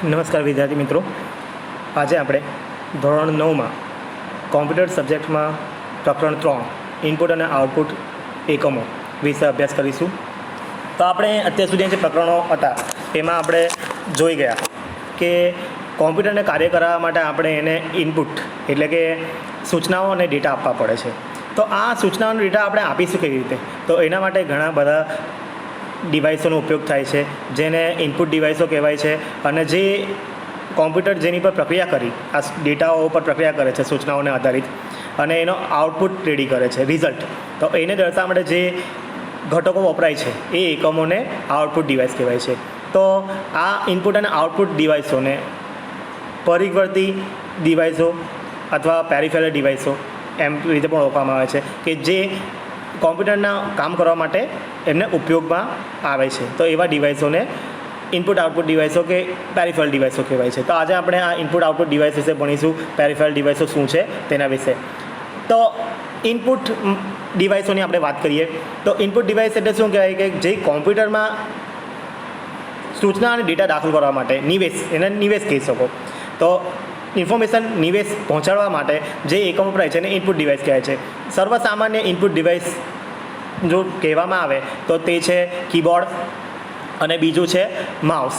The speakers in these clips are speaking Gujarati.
નમસ્કાર વિદ્યાર્થી મિત્રો, આજે આપણે ધોરણ 9માં કોમ્પ્યુટર સબ્જેક્ટમાં પ્રકરણ 3 ઇનપુટ અને આઉટપુટ એકમો વિશે અભ્યાસ કરીશું. તો આપણે અત્યાર સુધી જે પ્રકરણો હતા એમાં આપણે જોઈ ગયા કે કોમ્પ્યુટરને કાર્ય કરાવવા માટે આપણે એને ઇનપુટ એટલે કે સૂચનાઓ અને ડેટા આપવા પડે છે. તો આ સૂચનાઓ અને ડેટા આપણે આપીશું કેવી રીતે? તો એના માટે ઘણા બધા ડિવાઇસોનો ઉપયોગ થાય છે, જેને ઇનપુટ ડિવાઇસો કહેવાય છે. અને જે કોમ્પ્યુટર જેની પર પ્રક્રિયા કરી આ ડેટાઓ પર પ્રક્રિયા કરે છે સૂચનાઓને આધારિત, અને એનો આઉટપુટ રેડી કરે છે રિઝલ્ટ, તો એને દર્શાવવા માટે જે ઘટકો વપરાય છે એ એકમોને આઉટપુટ ડિવાઇસ કહેવાય છે. તો આ ઇનપુટ અને આઉટપુટ ડિવાઇસોને પરિવર્તી ડિવાઇસો અથવા પેરિફેરલ ડિવાઇસો એમ રીતે પણ ઓળખવામાં આવે છે, કે જે કોમ્પ્યુટરના કામ કરવા માટે એમને ઉપયોગમાં આવે છે. તો એવા ડિવાઇસોને ઇનપુટ આઉટપુટ ડિવાઇસો કે પેરિફેરલ ડિવાઇસો કહેવાય છે. તો આજે આપણે આ ઇનપુટ આઉટપુટ ડિવાઇસ વિશે ભણીશું, પેરિફેરલ ડિવાઇસો શું છે તેના વિશે. તો ઇનપુટ ડિવાઇસોની આપણે વાત કરીએ તો ઇનપુટ ડિવાઇસ એટલે શું કહેવાય કે જે કોમ્પ્યુટરમાં સૂચના અને ડેટા દાખલ કરવા માટે એને નિવેશ કહી શકો. તો ઇન્ફોર્મેશન નિવેશ પહોંચાડવા માટે જે એકમ વપરાય છે એને ઇનપુટ ડિવાઇસ કહેવાય છે. સર્વસામાન્ય ઇનપુટ ડિવાઇસ જો કહેવામાં આવે તો તે છે કીબોર્ડ અને બીજું છે માઉસ.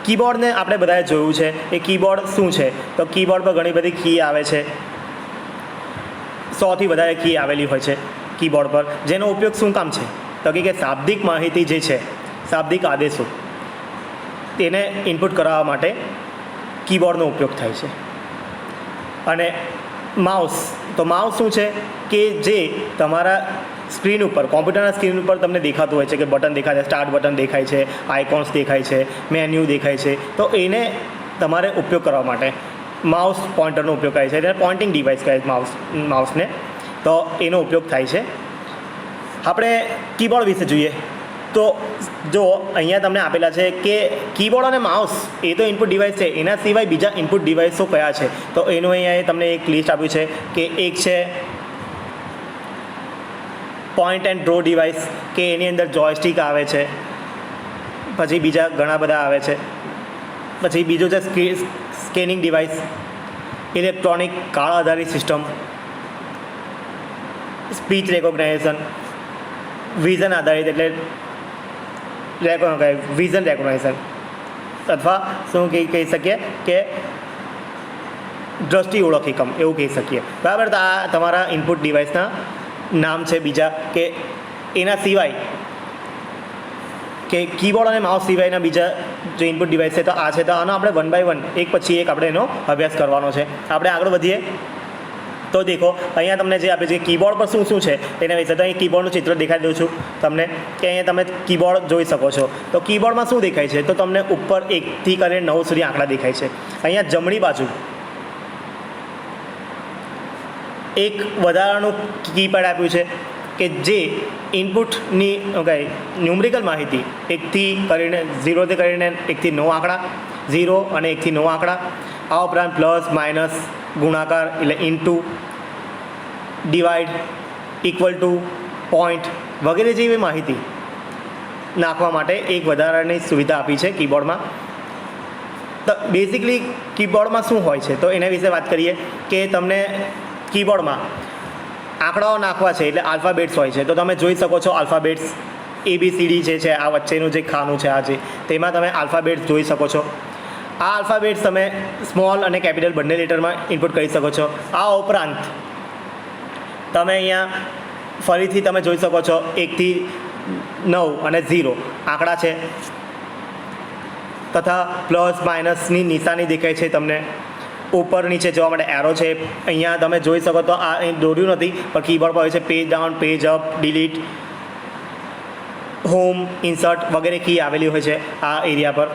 કીબોર્ડને આપણે બધાએ જોયું છે. એ કીબોર્ડ શું છે? તો કીબોર્ડ પર ઘણી બધી કી આવે છે, 100થી વધારે કી આવેલી હોય છે કીબોર્ડ પર, જેનો ઉપયોગ શું કામ છે? તો કે શાબ્દિક માહિતી જે છે, શાબ્દિક આદેશો, તેને ઇનપુટ કરાવવા માટે કીબોર્ડનો ઉપયોગ થાય છે. અને માઉસ, તો માઉસ શું છે કે જે તમારા સ્ક્રીન ઉપર, કોમ્પ્યુટરના સ્ક્રીન ઉપર તમને દેખાતું હોય છે કે બટન દેખાય છે, સ્ટાર્ટ બટન દેખાય છે, આઇકોન્સ દેખાય છે, મેન્યુ દેખાય છે. તો એને તમારે ઉપયોગ કરવા માટે માઉસ પોઇન્ટરનો ઉપયોગ થાય છે, એને પોઇન્ટિંગ ડિવાઇસ કહે છે માઉસને. તો એનો ઉપયોગ થાય છે. આપણે કીબોર્ડ વિશે જોઈએ તો જો અહીંયા તમને આપેલા છે કે કીબોર્ડ અને માઉસ એ તો ઇનપુટ ડિવાઇસ છે, એના સિવાય બીજા ઇનપુટ ડિવાઇસો કયા છે? તો એનું અહીંયા તમને એક લિસ્ટ આપ્યું છે કે એક છે પોઈન્ટ એન્ડ ડ્રો ડિવાઇસ, કે એની અંદર જોયસ્ટિક આવે છે. પછી બીજા ઘણા બધા આવે છે. પછી બીજું છે સ્કેનિંગ ડિવાઇસ, ઇલેક્ટ્રોનિક કાર્ડ આધારિત સિસ્ટમ, સ્પીચ રેકોગ્નાઇઝેશન, વિઝન આધારિત એટલે વિઝન રેકોગ્નાઇઝેશન, અથવા શું કહી શકીએ કે દ્રષ્ટિ ઓળખ એકમ એવું કહી શકીએ. બરાબર. તો આ તમારા ઇનપુટ ડિવાઇસના નામ છે. બીજા કે એના સિવાય કે કીબોર્ડ અને માઉસ સિવાયના બીજા જે ઇનપુટ ડિવાઇસ છે તો આ છે. તો આનો આપણે 1 by 1 એક પછી એક આપણે એનો અભ્યાસ કરવાનો છે. આપણે આગળ વધીએ તો દેખો અહીંયા તમને જે આપે છે કીબોર્ડ પર શું શું છે એના વિશે. તો અહીં કીબોર્ડનું ચિત્ર દેખાડી દઉં છું તમને, કે અહીંયા તમે કીબોર્ડ જોઈ શકો છો. તો કીબોર્ડમાં શું દેખાય છે? તો તમને ઉપર 1થી કરીને 9 સુધી આંકડા દેખાય છે. અહીંયા જમણી બાજુ એક વધારાનું કીપેડ આપ્યું છે કે જે ઇનપુટની ન્યુમેરિકલ માહિતી 1થી કરીને 0થી કરીને 1થી 9 આંકડા, 0 અને 1થી 9 આંકડા, આ ઉપરાંત પ્લસ માઇનસ, ગુણાકાર એટલે into, divide, equal to, point વગેરે જેવી માહિતી નાખવા માટે એક વધારાની સુવિધા આપી છે કીબોર્ડમાં. તો બેઝિકલી કીબોર્ડમાં શું હોય છે તો એના વિશે વાત કરીએ કે તમને કીબોર્ડમાં આંકડાઓ નાખવા છે એટલે આલ્ફાબેટ્સ હોય છે. તો તમે જોઈ શકો છો આલ્ફાબેટ્સ ABCD જે છે, આ વચ્ચેનું જે ખાનું છે આ છે, તેમાં તમે આલ્ફાબેટ્સ જોઈ શકો છો. આ આલ્ફાબેટ્સ તમે સ્મોલ અને કેપિટલ બંને લેટરમાં ઇનપુટ કરી શકો છો. આ ઉપરાંત તમે અહીંયા ફરીથી તમે જોઈ શકો છો 1થી 9 અને 0 આંકડા છે, તથા પ્લસ માઇનસની નિશાની દેખાય છે તમને. ઉપર નીચે જવા માટે એરો છે. અહીંયા તમે જોઈ શકો તો આ અહીં દોર્યું નથી પણ કીબોર્ડ પર હોય છે page down, page up, delete, home, insert વગેરે કી આવેલી હોય છે આ એરિયા પર.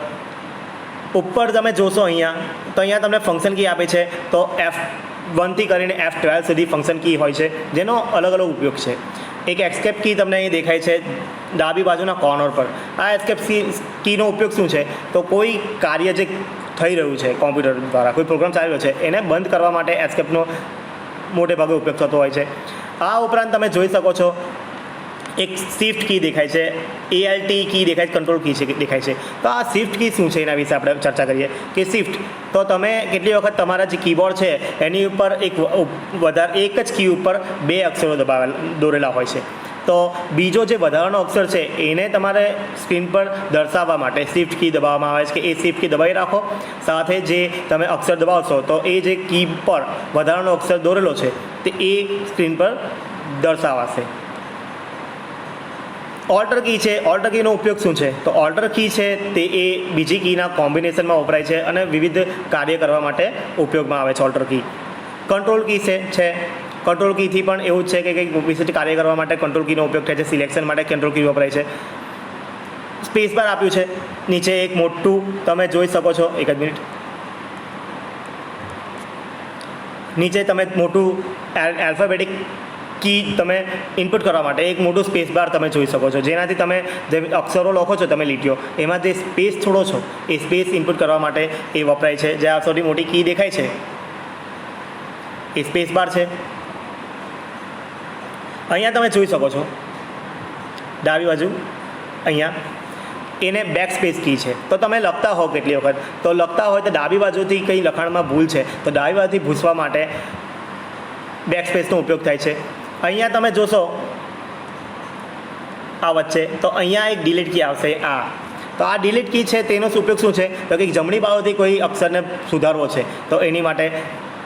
ઉપર તમે જોશો અહીંયા તો અહીંયા તમને ફંક્શન કી આપે છે. તો F1થી કરીને F12 સુધી ફંક્શન કી હોય છે, જેનો અલગ અલગ ઉપયોગ છે. એક એસ્કેપ કી તમને અહીં દેખાય છે ડાબી બાજુના કોર્નર પર. આ એસ્કેપ કીનો ઉપયોગ શું છે? તો કોઈ કાર્ય જે થઈ રહ્યું છે કોમ્પ્યુટર દ્વારા, કોઈ પ્રોગ્રામ ચાલી રહ્યો છે, એને બંધ કરવા માટે એસ્કેપનો મોટે ભાગે ઉપયોગ થતો હોય છે. આ ઉપરાંત તમે જોઈ શકો છો એક શિફ્ટ કી દેખાય છે, ALT કી દેખાય છે, કંટ્રોલ કી છે દેખાય છે. તો આ શિફ્ટ કી શું છે એના વિશે આપણે ચર્ચા કરીએ કે શિફ્ટ તો તમે કેટલી વખત તમારા જે કીબોર્ડ છે એની ઉપર એક જ કી ઉપર 2 અક્ષરો દોરેલા હોય છે. તો બીજો જે વધારાનો અક્ષર છે એને તમારે સ્ક્રીન પર દર્શાવવા માટે શિફ્ટ કી દબાવવામાં આવે છે કે એ શિફ્ટ કી દબાવી રાખો. સાથે જે તમે અક્ષર દબાવશો તો એ જે કી પર વધારાનો અક્ષર દોરેલો છે તે એ સ્ક્રીન પર દર્શાવાશે. ઓલ્ટર કી છે. ઓલ્ટર કીનો ઉપયોગ શું છે? તો ઓલ્ટર કી છે તે એ બીજી કીના કોમ્બિનેશનમાં વપરાય છે અને વિવિધ કાર્ય કરવા માટે ઉપયોગમાં આવે છે ઓલ્ટર કી. કંટ્રોલ કી છે. કંટ્રોલ કીથી પણ એવું જ છે કે કંઈક વિશિષ્ટ કાર્ય કરવા માટે કંટ્રોલ કીનો ઉપયોગ થાય છે. સિલેક્શન માટે કંટ્રોલ કી વપરાય છે. સ્પેસ બાર આપ્યું છે નીચે એક મોટું, તમે જોઈ શકો છો. એક જ મિનિટ. નીચે તમે મોટું આલ્ફાબેટિક કી તમે ઇનપુટ કરવા માટે એક મોટું સ્પેસ બાર તમે જોઈ શકો છો, જેનાથી તમે જે અક્ષરો લખો છો તમે લીટીઓ એમાં જે સ્પેસ છોડો છો એ સ્પેસ ઇનપુટ કરવા માટે એ વપરાય છે. જે આ સૌથી મોટી કી દેખાય છે એ સ્પેસ બાર છે. અહીંયા તમે જોઈ શકો છો ડાબી બાજુ અહીંયા એને બેક સ્પેસ કી છે. તો તમે લખતા હો કેટલી વખત તો લખતા હોય તો ડાબી બાજુથી કંઈ લખાણમાં ભૂલ છે તો ડાબી બાજુથી ભૂસવા માટે બેક સ્પેસનો ઉપયોગ થાય છે. અહીંયા તમે જોશો આ વચ્ચે તો અહીંયા એક ડિલીટ કી આવશે. તો આ ડિલીટ કી છે તેનો ઉપયોગ શું છે તો કે જમણી બાજુથી કોઈ અક્ષરને સુધારવો છે તો એની માટે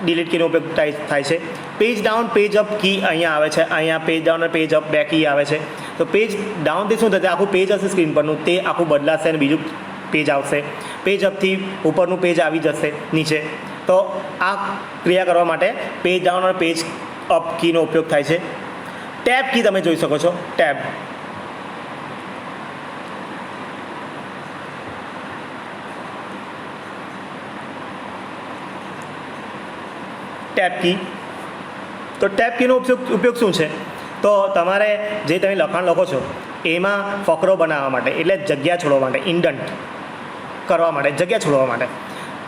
ડિલીટ કીનો ઉપયોગ થાય છે. પેજ ડાઉન પેજ અપ કી અહીંયા આવે છે. અહીંયા પેજ ડાઉન અને પેજ અપ બે કી આવે છે. તો પેજ ડાઉનથી શું થશે? આખું પેજ હશે સ્ક્રીન પરનું તે આખું બદલાશે અને બીજું પેજ આવશે. પેજ અપથી ઉપરનું પેજ આવી જશે નીચે. તો આ ક્રિયા કરવા માટે પેજ ડાઉન અને પેજ અપ કીનો ઉપયોગ થાય છે. ટેબ કી તમે જોઈ શકો છો. Tab key. તો ટેબ કીનો ઉપયોગ શું છે? તો તમારે જે તમે લખાણ લખો છો એમાં ફકરો બનાવવા માટે એટલે જગ્યા છોડવા માટે ઇન્ડન્ટ કરવા માટે જગ્યા છોડવા માટે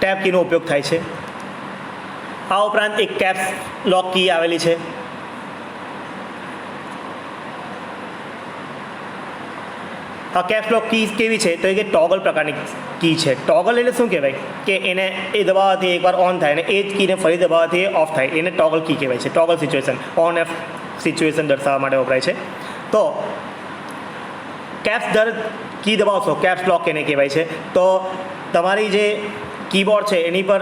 ટેબ કીનો ઉપયોગ થાય છે. આ ઉપરાંત એક કેપ્સ લોક કી આવેલી છે. આ કેપ્સ લોક કી કેવી છે તો એ ટોગલ પ્રકારની કી છે. ટોગલ એટલે શું કહેવાય કે એને એ દબાવવાથી એકવાર ઓન થાય અને એ જ કીને ફરી દબાવવાથી ઓફ થાય એને ટોગલ કી કહેવાય છે. Toggle situation on of situation દર્શાવવા માટે વપરાય છે. તો કેપ્સ દર કી દબાવશો કેપ્સ લોક એને કહેવાય છે. તો તમારી જે કીબોર્ડ છે એની પર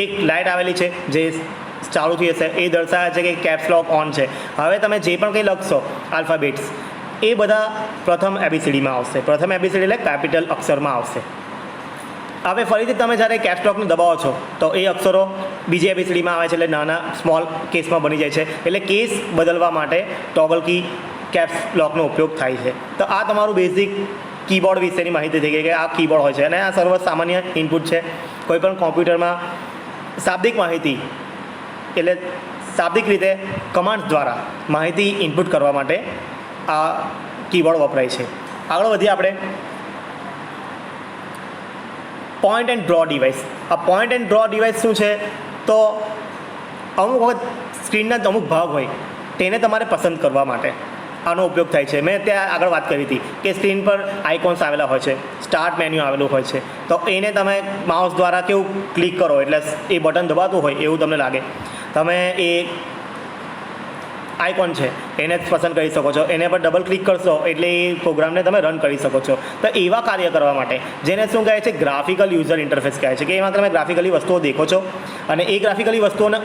એક લાઇટ આવેલી છે જે ચાલુ થઈ હશે એ દર્શાવે છે કે કેપ્સ લોક ઓન છે. હવે તમે જે પણ કંઈ લખશો આલ્ફાબેટ્સ એ બધા પ્રથમ એબીસીડીમાં આવશે. પ્રથમ એબીસીડી એટલે કેપિટલ અક્ષરમાં આવશે. હવે ફરીથી તમે જ્યારે કેપ્સ લોકને દબાવો છો તો એ અક્ષરો બીજી એબીસીડીમાં આવે છે એટલે નાના સ્મોલ કેસમાં બની જાય છે. એટલે કેસ બદલવા માટે ટોગલ કી કેપ્સ લોકનો ઉપયોગ થાય છે. તો આ તમારું બેઝિક કીબોર્ડ વિશેની માહિતી થઈ ગઈ કે આ કીબોર્ડ હોય છે અને આ સર્વ સામાન્ય ઇનપુટ છે. કોઈપણ કોમ્પ્યુટરમાં શાબ્દિક માહિતી એટલે શાબ્દિક રીતે કમાન્ડ્સ દ્વારા માહિતી ઇનપુટ કરવા માટે આ કીબોર્ડ વપરાય છે. આગળ વધીએ આપણે. Point and draw device. આ પોઈન્ટ એન્ડ ડ્રો ડિવાઇસ શું છે? તો અમુક વખત સ્ક્રીનના અમુક ભાગ હોય તેને તમારે પસંદ કરવા માટે આનો ઉપયોગ થાય છે. મેં ત્યાં આગળ વાત કરી હતી કે સ્ક્રીન પર આઇકોન્સ આવેલા હોય છે, સ્ટાર્ટ મેન્યુ આવેલું હોય છે. તો એને તમે માઉસ દ્વારા કેવું ક્લિક કરો એટલે એ બટન દબાતું હોય એવું તમને લાગે. તમે એ આઇકોન છે એને જ પસંદ કરી શકો છો. એને પર ડબલ ક્લિક કરશો એટલે એ પ્રોગ્રામને તમે રન કરી શકો છો. તો એવા કાર્ય કરવા માટે જેને શું કહે છે ગ્રાફિકલ યુઝર ઇન્ટરફેસ કહે છે કે એમાં તમે ગ્રાફિકલી વસ્તુઓ દેખો છો અને એ ગ્રાફિકલી વસ્તુઓનો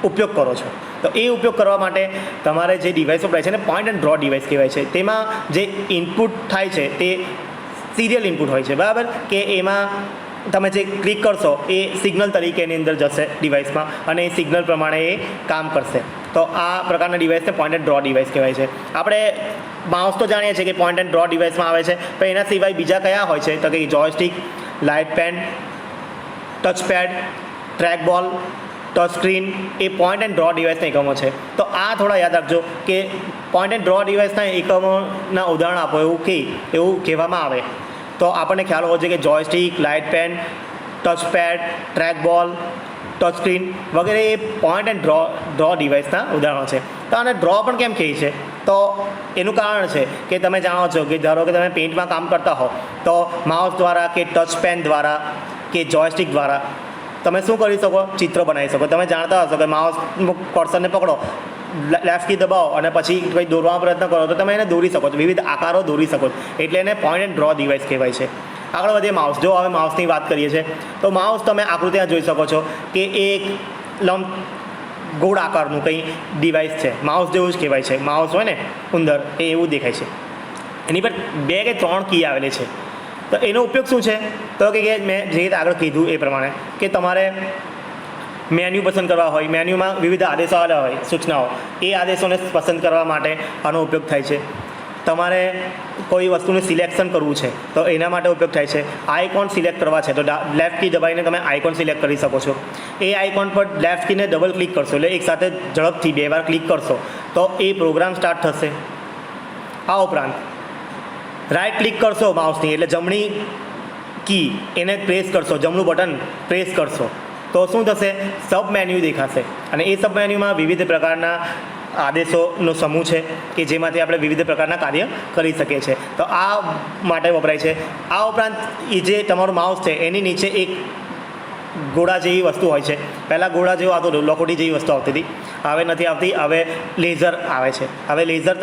ઉપયોગ કરો છો. તો એ ઉપયોગ કરવા માટે તમારે જે ડિવાઇસ વપરાય છે ને પોઈન્ટ એન્ડ ડ્રો ડિવાઇસ કહેવાય છે. તેમાં જે ઇનપુટ થાય છે તે સિરિયલ ઇનપુટ હોય છે બરાબર કે એમાં તમે જે ક્લિક કરશો એ સિગ્નલ તરીકે એની અંદર જશે ડિવાઇસમાં અને એ સિગ્નલ પ્રમાણે એ કામ કરશે. તો આ પ્રકારના ડિવાઇસને પોઈન્ટ એન્ડ ડ્રો ડિવાઇસ કહેવાય છે. આપણે માઉસ તો જાણીએ છીએ કે પોઈન્ટ એન્ડ ડ્રો ડિવાઇસમાં આવે છે પણ એના સિવાય બીજા કયા હોય છે તો કે joystick, light pen, touchpad, track ball, touch screen એ પોઈન્ટ એન્ડ ડ્રો ડિવાઇસના એકમો છે. તો આ થોડા યાદ રાખજો કે પોઈન્ટ એન્ડ ડ્રો ડિવાઇસના એકમોના ઉદાહરણ આપો એવું કહેવામાં આવે તો આપણને ખ્યાલ હોવો જોઈએ કે joystick, light pen, touchpad, track ball, touch screen વગેરે એ પોઈન્ટ એન્ડ ડ્રો ડિવાઇસના ઉદાહરણો છે. તો આને ડ્રો પણ કેમ કહે છે તો એનું કારણ છે કે તમે જાણો છો કે ધારો કે તમે પેઇન્ટમાં કામ કરતા હો તો માઉસ દ્વારા કે ટચ પેન દ્વારા કે જોયસ્ટિક દ્વારા તમે શું કરી શકો, ચિત્ર બનાવી શકો. તમે જાણતા હશો કે માઉસ કર્સરને પકડો, લેફ્ટ કી દબાવો અને પછી કંઈ દોરવાનો પ્રયત્ન કરો તો તમે એને દોરી શકો છો, વિવિધ આકારો દોરી શકો છો. એટલે એને પોઈન્ટ એન્ડ ડ્રો ડિવાઇસ કહેવાય છે. આગળ વધીએ માઉસ. જો હવે માઉસની વાત કરીએ છીએ તો માઉસ તમે આકૃતિમાં જોઈ શકો છો કે એક લંબ ગોળ આકારનું કંઈ ડિવાઇસ છે, માઉસ જેવું જ કહેવાય છે. માઉસ હોય ને ઉંદર એ એવું દેખાય છે. એની પર 2 કે 3 કી આવેલી છે. તો એનો ઉપયોગ શું છે? તો કે મેં જે રીતે આગળ કીધું એ પ્રમાણે કે તમારે મેન્યુ પસંદ કરવા હોય, મેન્યુમાં વિવિધ આદેશો આવેલા હોય, સૂચનાઓ, એ આદેશોને પસંદ કરવા માટે આનો ઉપયોગ થાય છે. તમારે કોઈ વસ્તુનું સિલેક્શન કરવું છે તો એના માટે ઉપયોગ થાય છે. આઇકોન સિલેક્ટ કરવા છે તો લેફ્ટ કી દબાવીને તમે આઇકોન સિલેક્ટ કરી શકો છો. એ આઇકોન પર લેફ્ટ કીને ડબલ ક્લિક કરશો એટલે એકસાથે ઝડપથી 2 વાર ક્લિક કરશો તો એ પ્રોગ્રામ સ્ટાર્ટ થશે. આ ઉપરાંત રાઇટ ક્લિક કરશો માઉસની એટલે જમણી કી એને પ્રેસ કરશો, જમણું બટન પ્રેસ કરશો તો શું થશે? સબ મેન્યુ દેખાશે અને એ સબ મેન્યુમાં વિવિધ પ્રકારના આદેશોનો સમૂહ છે કે જેમાંથી આપણે વિવિધ પ્રકારના કાર્ય કરી શકીએ છીએ. તો આ માટે વપરાય છે. આ ઉપરાંત એ જે તમારું માઉસ છે એની નીચે એક ગોળા જેવી વસ્તુ હોય છે. પહેલાં ગોળા જેવું આવતું હતું, લખોટી જેવી વસ્તુ આવતી હતી, હવે નથી આવતી, હવે લેઝર આવે છે. હવે લેઝર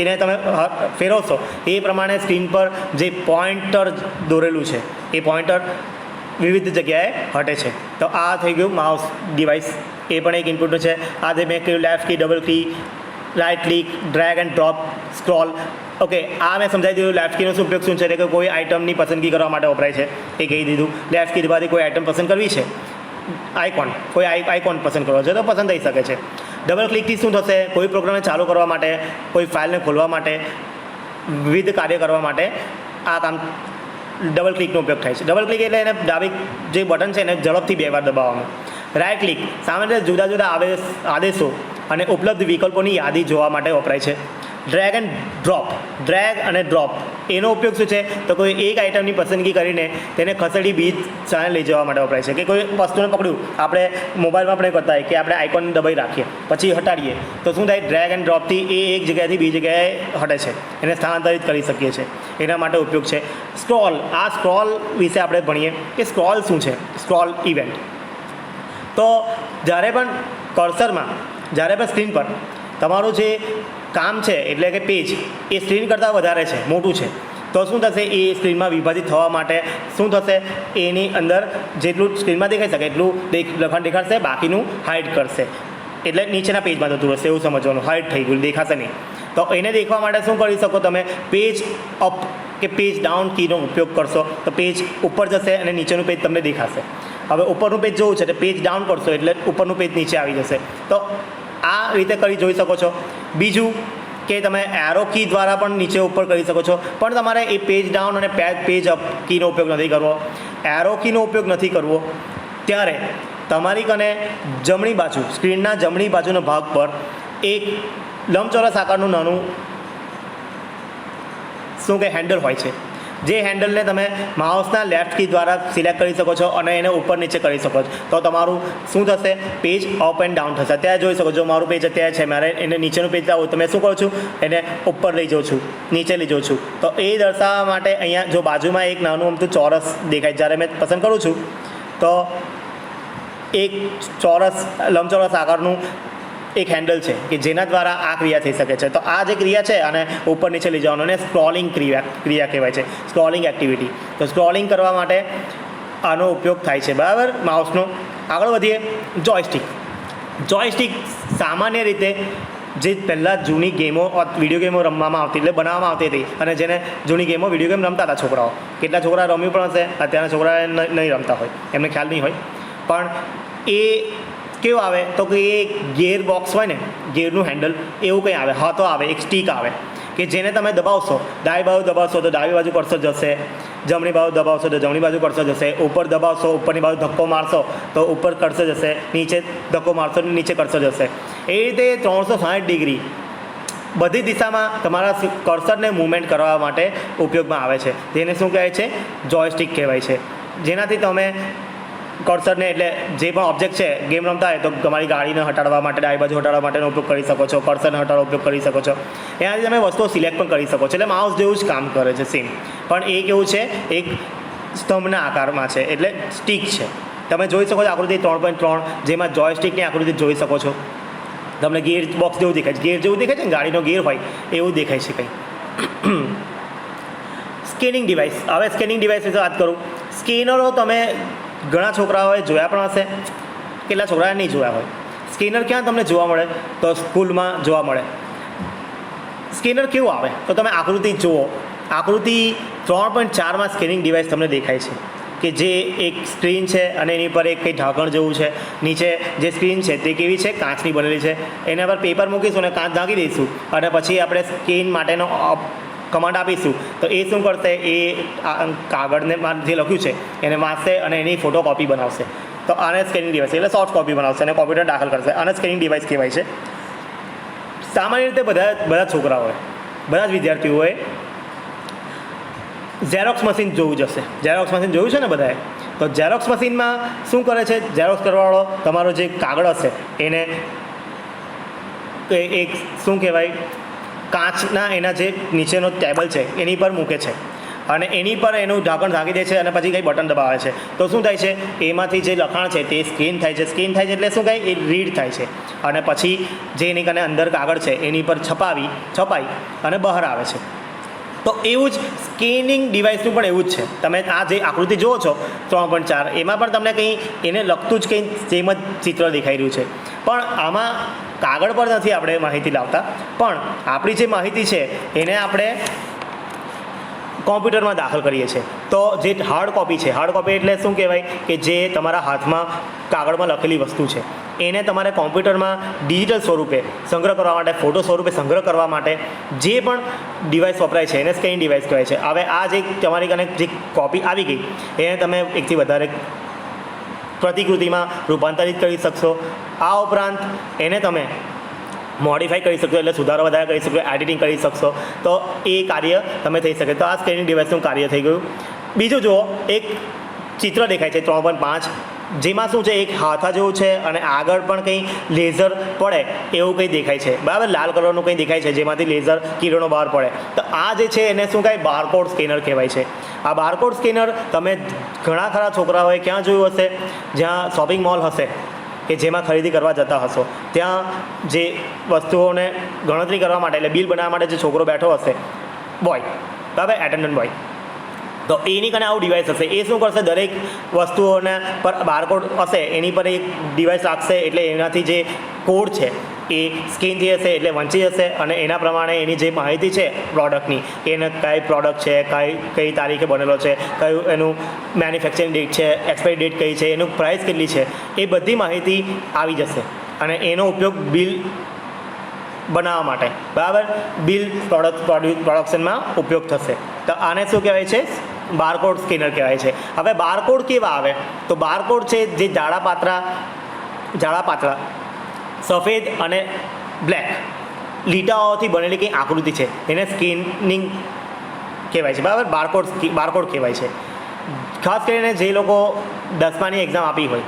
એને તમે ફેરવશો એ પ્રમાણે સ્ક્રીન પર જે પોઇન્ટર દોરેલું છે એ પોઇન્ટર વિવિધ જગ્યાએ હટે છે. તો આ થઈ ગયું માઉસ ડિવાઇસ. એ પણ એક ઇનપુટ છે. આ જે મેં કહ્યું left key, double key, right click, drag and drop, scroll. Okay, આ મેં સમજાવી દીધું. લેફ્ટ કીનો શું ઉપયોગ શું છે કે કોઈ આઇટમની પસંદગી કરવા માટે વપરાય છે એ કહી દીધું. લેફ્ટ કી દબાવવાથી કોઈ આઇટમ પસંદ કરવી છે, કોઈ આઇકોન પસંદ કરવો છે તો પસંદ થઈ શકે છે. ડબલ ક્લિકથી શું થશે? કોઈ પ્રોગ્રામને ચાલુ કરવા માટે, કોઈ ફાઇલને ખોલવા માટે, વિવિધ કાર્ય કરવા માટે આ કામ ડબલ ક્લિકનો ઉપયોગ થાય છે. ડબલ ક્લિક એટલે એને ડાબી જે બટન છે એને ઝડપથી 2 વાર દબાવવાનું. રાઇટ ક્લિક સામાન્ય રીતે જુદા જુદા આદેશો અને ઉપલબ્ધ વિકલ્પોની યાદી જોવા માટે વપરાય છે. ડ્રેગ એન્ડ ડ્રોપ, ડ્રેગ અને ડ્રોપ એનો ઉપયોગ શું છે? તો કોઈ એક આઇટમની પસંદગી કરીને તેને ખસેડી બીજી સ્થાને લઈ જવા માટે વપરાય છે. કે કોઈ વસ્તુને પકડ્યું, આપણે મોબાઈલમાં આપણે કરતા હોય કે આપણે આઇકોન દબાઈ રાખીએ પછી હટાડીએ તો શું થાય? ડ્રેગ એન્ડ ડ્રોપથી એ એક જગ્યાએથી બીજી જગ્યાએ હટે છે, એને સ્થાનાંતરિત કરી શકીએ છીએ. એના માટે ઉપયોગ છે. સ્ક્રોલ, આ સ્ક્રોલ વિશે આપણે ભણીએ કે સ્ક્રોલ શું છે. Scroll event. તો જ્યારે પણ કર્સરમાં, જ્યારે પણ સ્ક્રીન પર તમારું જે કામ છે એટલે કે પેજ એ સ્ક્રીન કરતાં વધારે છે, મોટું છે, તો શું થશે? એ સ્ક્રીનમાં વિભાજિત થવા માટે શું થશે? એની અંદર જેટલું સ્ક્રીનમાં દેખાઈ શકે એટલું લખાણ દેખાડશે, બાકીનું હાઇડ કરશે. એટલે નીચેના પેજમાં જતું રહેશે એવું સમજવાનું. હાઇડ થઈ ગયું, દેખાશે નહીં. તો એને દેખવા માટે શું કરી શકો તમે? પેજ અપ કે પેજ ડાઉન કીનો ઉપયોગ કરશો તો પેજ ઉપર જશે અને નીચેનું પેજ તમને દેખાશે. હવે ઉપરનું પેજ જોવું છે તો પેજ ડાઉન કરશો એટલે ઉપરનું પેજ નીચે આવી જશે. તો આ રીતે કરી જોઈ શકો છો. બીજું કે તમે એરો કી દ્વારા પણ નીચે ઉપર કરી શકો છો, પણ તમારે એ પેજ ડાઉન અને પેજ અપ કીનો ઉપયોગ નથી કરવો, એરો કીનો ઉપયોગ નથી કરવો. ત્યારે તમારી કને જમણી બાજુ, સ્ક્રીનના જમણી બાજુના ભાગ પર એક લંબચોરસ આકારનું નાનું શું કે હેન્ડલ હોય છે. જે હેન્ડલને તમે માઉસના લેફ્ટ કી દ્વારા સિલેક્ટ કરી શકો છો અને એને ઉપર નીચે કરી શકો છો. તો તમારું શું થશે? પેજ અપ એન્ડ ડાઉન થશે. અત્યારે જોઈ શકો છો મારું પેજ અત્યારે છે, મારે એને નીચેનું પેજ લાવું, તો મેં શું કરું છું? એને ઉપર લઈ જાઉં છું, નીચે લઈ જાઉં છું. તો એ દર્શાવવા માટે અહીંયા જો બાજુમાં એક નાનું અમથું ચોરસ દેખાય, જ્યારે મેં પસંદ કરું છું તો એક ચોરસ લંબચોરસ આકારનું એક હેન્ડલ છે કે જેના દ્વારા આ ક્રિયા થઈ શકે છે. તો આ જે ક્રિયા છે અને ઉપર નીચે લઈ જવાનું અને સ્ક્રોલિંગ ક્રિયા કહેવાય છે, સ્ક્રોલિંગ એક્ટિવિટી. તો સ્ક્રોલિંગ કરવા માટે આનો ઉપયોગ થાય છે, બરાબર, માઉસનો. આગળ વધીએ. જોયસ્ટિક. જોયસ્ટિક સામાન્ય રીતે જે પહેલાં જૂની ગેમો, વિડીયો ગેમો રમવામાં આવતી, એટલે બનાવવામાં આવતી હતી અને જેને જૂની ગેમો વિડીયો ગેમ રમતા હતા છોકરાઓ. કેટલા છોકરા રમ્યું પણ હશે, અત્યારના છોકરા નહીં રમતા હોય, એમને ખ્યાલ નહીં હોય. પણ એ કેવું આવે તો કે એ ગિયર બોક્સ હોય ને, ગિયરનું હેન્ડલ એવું કંઈ આવે, હાથો આવે, એક સ્ટીક આવે કે જેને તમે દબાવશો, ડાબી બાજુ દબાવશો તો ડાબી બાજુ કરશો જશે, જમણી બાજુ દબાવશો તો જમણી બાજુ કરશો જશે, ઉપર દબાવશો, ઉપરની બાજુ ધક્કો મારશો તો ઉપર કરશો જશે, નીચે ધક્કો મારશો તો નીચે કરશો જશે. એ રીતે 360 ડિગ્રી બધી દિશામાં તમારા કર્સરને મૂવમેન્ટ કરવા માટે ઉપયોગમાં આવે છે. જેને શું કહેવાય છે? જોયસ્ટિક કહેવાય છે. જેનાથી તમે કર્સરને એટલે જે પણ ઓબ્જેક્ટ છે ગેમ રમતા હોય તો તમારી ગાડીને હટાડવા માટે ડાબી બાજુ હટાડવા માટેનો ઉપયોગ કરી શકો છો, કર્સરને હટાડવાનો ઉપયોગ કરી શકો છો. એનાથી તમે વસ્તુઓ સિલેક્ટ પણ કરી શકો છો. એટલે માઉસ જેવું જ કામ કરે છે સેમ, પણ એ કેવું છે એક સ્તંભના આકારમાં છે એટલે સ્ટીક છે. તમે જોઈ શકો છો આકૃતિ 3.3 જેમાં જોયસ્ટિકની આકૃતિ જોઈ શકો છો. તમને ગિયર બોક્સ જેવું દેખાય છે, ગિયર જેવું દેખાય છે ને, ગાડીનો ગિયર હોય એવું દેખાય છે કંઈ. Scanning device. હવે સ્કેનિંગ ડિવાઇસ વિશે વાત કરું. સ્કેનરો તમે ઘણા છોકરાઓએ જોયા પણ હશે, કેટલા છોકરાએ નહીં જોયા હોય. સ્કેનર ક્યાં તમને જોવા મળે? તો સ્કૂલમાં જોવા મળે. સ્કેનર કેવું આવે તો તમે આકૃતિ જુઓ. આકૃતિ 3.4માં સ્કેનિંગ ડિવાઇસ તમને દેખાય છે કે જે એક સ્ક્રીન છે અને એની પર એક કંઈ ઢાંકણ જેવું છે. નીચે જે સ્ક્રીન છે તે કેવી છે? કાચની બનેલી છે. એના પર પેપર મૂકીશું અને કાચ ઢાંકી દઈશું અને પછી આપણે સ્કેન માટેનો કમાન્ડ આપીશું તો એ શું કરશે? એ કાગળને જે લખ્યું છે એને વાંચશે અને એની ફોટોકોપી બનાવશે. તો આને સ્કેનિંગ ડિવાઇસ એટલે સોફ્ટ કોપી બનાવશે અને કોમ્પ્યુટર દાખલ કરશે. આને સ્કેનિંગ ડિવાઇસ કહેવાય છે. સામાન્ય રીતે બધા છોકરાઓએ, બધા જ વિદ્યાર્થીઓએ ઝેરોક્સ મશીન જોવું જ હશે. ઝેરોક્સ મશીન જોયું છે ને બધાએ? તો ઝેરોક્સ મશીનમાં શું કરે છે? ઝેરોક્સ કરવાવાળો તમારો જે કાગળ હશે એને એક શું કહેવાય, કાચના એના જે નીચેનો ટેબલ છે એની પર મૂકે છે અને એની પર એનું ઢાંકણ ઢાંકી દે છે અને પછી કંઈ બટન દબાવે છે તો શું થાય છે? એમાંથી જે લખાણ છે તે સ્કેન થાય છે. સ્કેન થાય છે એટલે શું થાય? એ રીડ થાય છે અને પછી જે એની કને અંદર કાગળ છે એની પર છપાઈ અને બહાર આવે છે. તો એવું જ સ્કેનિંગ ડિવાઇસનું પણ એવું જ છે. તમે આ જે આકૃતિ જુઓ છો 3.4 એમાં પણ તમને કંઈ એને લગતું જ કંઈ સેમ જ ચિત્ર દેખાઈ રહ્યું છે. પણ આમાં કાગળ પર નથી આપણે માહિતી લાવતા, પણ આપણી જે માહિતી છે એને આપણે કોમ્પ્યુટરમાં દાખલ કરીએ છીએ. તો જે હાર્ડ કોપી છે, હાર્ડ કોપી એટલે શું કહેવાય કે જે તમારા હાથમાં કાગળમાં લખેલી વસ્તુ છે એને તમારે કોમ્પ્યુટરમાં ડિજિટલ સ્વરૂપે સંગ્રહ કરવા માટે, ફોટો સ્વરૂપે સંગ્રહ કરવા માટે જે પણ ડિવાઇસ વપરાય છે એને સ્કેનિંગ ડિવાઇસ કહેવાય છે. હવે આ જે તમારી કને જે કોપી આવી ગઈ એને તમે એકથી વધારે પ્રતિકૃતિમાં રૂપાંતરિત કરી શકશો. આ ઉપરાંત એને તમે મોડિફાઈ કરી શકશો એટલે સુધારો વધારે કરી શકશો, એડિટિંગ કરી શકશો. તો એ કાર્ય તમે થઈ શકે. તો આ સ્કેનિંગ ડિવાઇસનું કાર્ય થઈ ગયું. બીજું જુઓ, એક ચિત્ર દેખાય છે 3.5 જેમાં શું છે? એક હાથા જેવું છે અને આગળ પણ કંઈ લેઝર પડે એવું કંઈ દેખાય છે. બરાબર, લાલ કલરનું કંઈ દેખાય છે જેમાંથી લેઝર કિરણો બહાર પડે. તો આ જે છે એને શું કહે? બારકોડ સ્કેનર કહેવાય છે. આ બારકોડ સ્કેનર તમે ઘણા ખરા છોકરાઓએ ક્યાં જોયું હશે? જ્યાં શોપિંગ મોલ હશે કે જેમાં ખરીદી કરવા જતા હશો ત્યાં જે વસ્તુઓને ગણતરી કરવા માટે એટલે બિલ બનાવવા માટે જે છોકરો બેઠો હશે, બોય, બરાબર, એટેન્ડન્ટ બોય, તો એની કને આવું ડિવાઇસ હશે. એ શું કરશે? દરેક વસ્તુઓને પર બારકોડ હશે એની પર એક ડિવાઇસ રાખશે એટલે એનાથી જે કોડ છે એ સ્કેન થઈ જશે એટલે વંચી જશે અને એના પ્રમાણે એની જે માહિતી છે પ્રોડક્ટની, કે એને કઈ પ્રોડક્ટ છે, કઈ તારીખે બનેલો છે, કયું એનું મેન્યુફેક્ચરિંગ ડેટ છે, એક્સપાયરી ડેટ કઈ છે, એનું પ્રાઇસ કેટલી છે, એ બધી માહિતી આવી જશે અને એનો ઉપયોગ બિલ બનાવવા માટે, બરાબર, બિલ પ્રોડક્શનમાં ઉપયોગ થશે. તો આને શું કહેવાય છે? બારકોડ સ્કેનર કહેવાય છે. હવે બારકોડ કેવા આવે? તો બારકોડ છે જે જાડા પાતળા સફેદ અને બ્લેક લીટાઓથી બનેલી કંઈ આકૃતિ છે એને સ્કેનિંગ કહેવાય છે. બરાબર, બારકોડ કહેવાય છે. ખાસ કરીને જે લોકો 10માની એક્ઝામ આપી હોય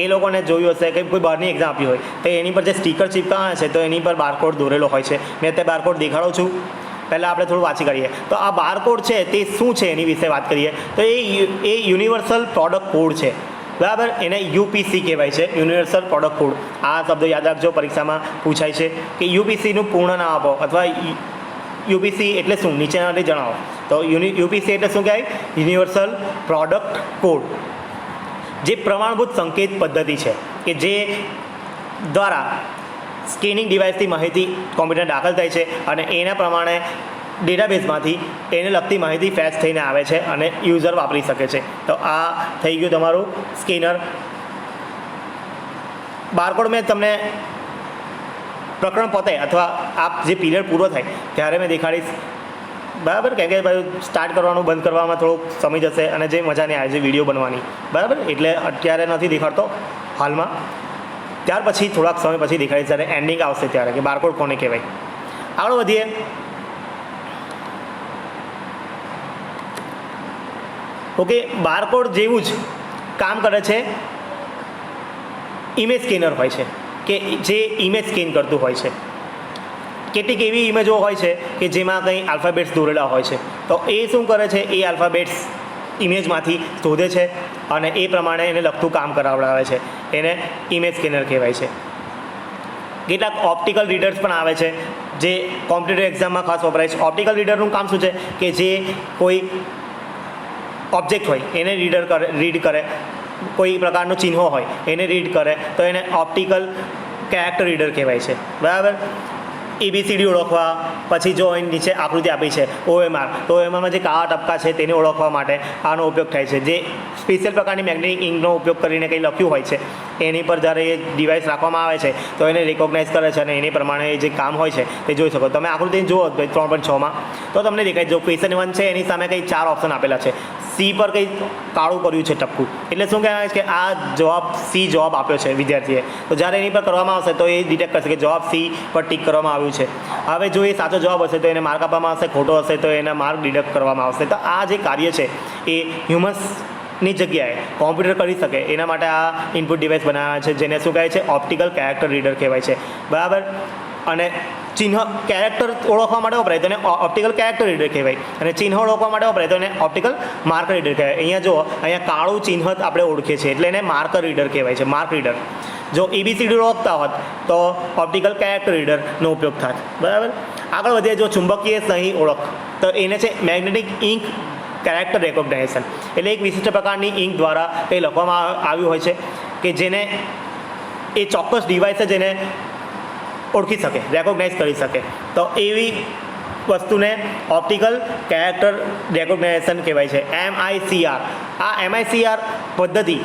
એ લોકોને જોયું હશે કે કોઈ બહારની એક્ઝામ આપી હોય તો એની પર જે સ્ટીકર ચીપકાવે છે તો એની પર બારકોડ દોરેલો હોય છે. મેં અત્યારે બારકોડ દેખાડું છું. પહેલાં આપણે થોડું વાંચી કાઢીએ. તો આ બારકોડ છે તે શું છે એની વિશે વાત કરીએ તો એ યુનિવર્સલ પ્રોડક્ટ કોડ છે. બરાબર, એને યુપીસી કહેવાય છે, યુનિવર્સલ પ્રોડક્ટ કોડ. આ શબ્દ યાદ રાખજો, પરીક્ષામાં પૂછાય છે કે યુપીસીનું પૂર્ણ નામ આપો અથવા યુપીસી એટલે શું નીચેનાથી જણાવો. તો યુપીસી એટલે શું કહેવાય? Universal product code. જે પ્રમાણભૂત સંકેત પદ્ધતિ છે કે જે દ્વારા સ્કેનિંગ ડિવાઇસથી માહિતી કોમ્પ્યુટર દાખલ થાય છે અને એના પ્રમાણે ડેટાબેઝમાંથી એને લગતી માહિતી ફેચ થઈને આવે છે અને યુઝર વાપરી શકે છે. તો આ થઈ ગયું તમારું સ્કેનર. બારકોડ મેં તમને પ્રકરણ પતે અથવા આપ જે પીરિયડ પૂરો થાય ત્યારે મેં દેખાડીશ. બરાબર, કેમ કે ભાઈ સ્ટાર્ટ કરવાનું બંધ કરવામાં થોડોક સમય જશે અને જે મજા નહીં આવે છે વિડીયો બનવાની, બરાબર, એટલે અત્યારે નથી દેખાડતો હાલમાં. ત્યાર પછી થોડાક સમય પછી દેખાડીશ જ્યારે એન્ડિંગ આવશે ત્યારે કે બારકોડ કોને કહેવાય. આગળ વધીએ. ઓકે, બારકોડ જેવું જ કામ કરે છે ઇમેજ સ્કેનર હોય છે કે જે ઇમેજ સ્કેન કરતું હોય છે. કેટલીક એવી ઇમેજો હોય છે કે જેમાં કંઈ આલ્ફાબેટ્સ દોરેલા હોય છે, તો એ શું કરે છે, એ આલ્ફાબેટ્સ ઇમેજમાંથી શોધે છે અને એ પ્રમાણે એને લગતું કામ કરાવડાવે છે. એને ઇમેજ સ્કેનર કહેવાય છે. કેટલાક ઓપ્ટિકલ રીડર્સ પણ આવે છે જે કોમ્પ્યુટર એક્ઝામમાં ખાસ વપરાય છે. ઓપ્ટિકલ રીડરનું કામ શું છે કે જે કોઈ ઓબ્જેક્ટ હોય એને રીડ કરે, કોઈ પ્રકારનું ચિહ્ન હોય એને રીડ કરે, તો એને ઓપ્ટિકલ કેરેક્ટર રીડર કહેવાય છે. બરાબર. ABCD ઓળખવા, પછી જો અહીં નીચે આકૃતિ આપી છે OMR, તો OMRમાં જે કાળા ટપકા છે તેને ઓળખવા માટે આનો ઉપયોગ થાય છે. જે સ્પેશિયલ પ્રકારની મેગ્નેટિક ઇંકનો ઉપયોગ કરીને કંઈ લખ્યું હોય છે એની પર જ્યારે એ ડિવાઇસ રાખવામાં આવે છે તો એને રિકોગ્નાઇઝ કરે છે અને એની પ્રમાણે જે કામ હોય છે તે જોઈ શકો. તમે આકૃતિ જુઓ 3.6માં તો તમને દેખાય. જો ક્વેશ્ચન 1 છે એની સામે કંઈ 4 ઓપ્શન આપેલા છે. C પર કંઈ કાળું કર્યું છે ટપકું, એટલે શું કહેવાય છે કે આ જવાબ C જવાબ આપ્યો છે વિદ્યાર્થીએ. તો જ્યારે એની પર કરવામાં આવશે તો એ ડિટેક્ટ કરશે કે જવાબ C પર ટીક કરવામાં આવ્યું છે. હવે જો એ સાચો જવાબ હશે તો એને માર્ક આપવામાં આવશે, ખોટો હશે તો એના માર્ક ડિડક્ટ કરવામાં આવશે. તો આ જે કાર્ય છે એ હ્યુમન્સની જગ્યાએ કોમ્પ્યુટર કરી શકે એના માટે આ ઇનપુટ ડિવાઇસ બનાવ્યા છે, જેને શું કહે છે, ઓપ્ટિકલ કેરેક્ટર રીડર કહેવાય છે. બરાબર. અને ચિહ્ન કેરેક્ટર ઓળખવા માટે વપરાય તો એને ઓપ્ટિકલ કેરેક્ટર રીડર કહેવાય, અને ચિહ્ન ઓળખવા માટે વપરાય તો એને ઓપ્ટિકલ માર્કર રીડર કહેવાય. અહીંયા જો અહીંયા કાળું ચિહ્ન આપણે ઓળખીએ છીએ એટલે એને માર્કર રીડર કહેવાય છે, માર્ક રીડર. જો ABCD ઓળખતા હોત તો ઓપ્ટિકલ કેરેક્ટર રીડરનો ઉપયોગ થાત. બરાબર. આગળ વધીએ. જો ચુંબકીય સહી ઓળખ, તો એને છે મેગ્નેટિક ઇંક કેરેક્ટર રેકોગ્નાઇઝેશન. એટલે એક વિશિષ્ટ પ્રકારની ઇંક દ્વારા એ લખવામાં આવ્યું હોય છે કે જેને એ ચોક્કસ ડિવાઇસ જ એને ઓળખી શકે, રેકોગ્નાઇઝ કરી શકે. તો એવી વસ્તુને ઓપ્ટિકલ કેરેક્ટર રેકોગ્નાઇઝેશન કહેવાય છે, MICR. આ MICR પદ્ધતિ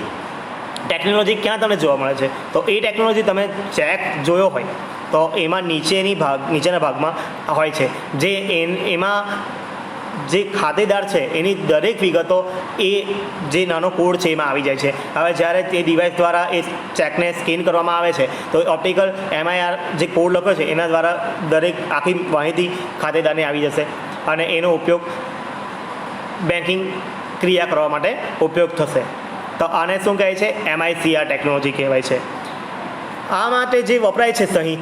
ટેકનોલોજી ક્યાં તમને જોવા મળે છે? તો એ ટેકનોલોજી તમે ચેક જોયો હોય તો એમાં નીચેના ભાગમાં હોય છે, જે એમાં જે ખાતેદાર છે એની દરેક વિગતો એ જે નાનો કોડ છે એમાં આવી જાય છે. હવે જ્યારે તે ડિવાઇસ દ્વારા એ ચેકને સ્કેન કરવામાં આવે છે તો ઓપ્ટિકલ MIR જે કોડ લખ્યો છે એના દ્વારા દરેક આખી માહિતી ખાતેદારને આવી જશે અને એનો ઉપયોગ બેન્કિંગ ક્રિયા કરવા માટે ઉપયોગ થશે. તો આને શું કહે છે? MICR ટેકનોલોજી કહેવાય છે. આ માટે જે વપરાય છે સહી,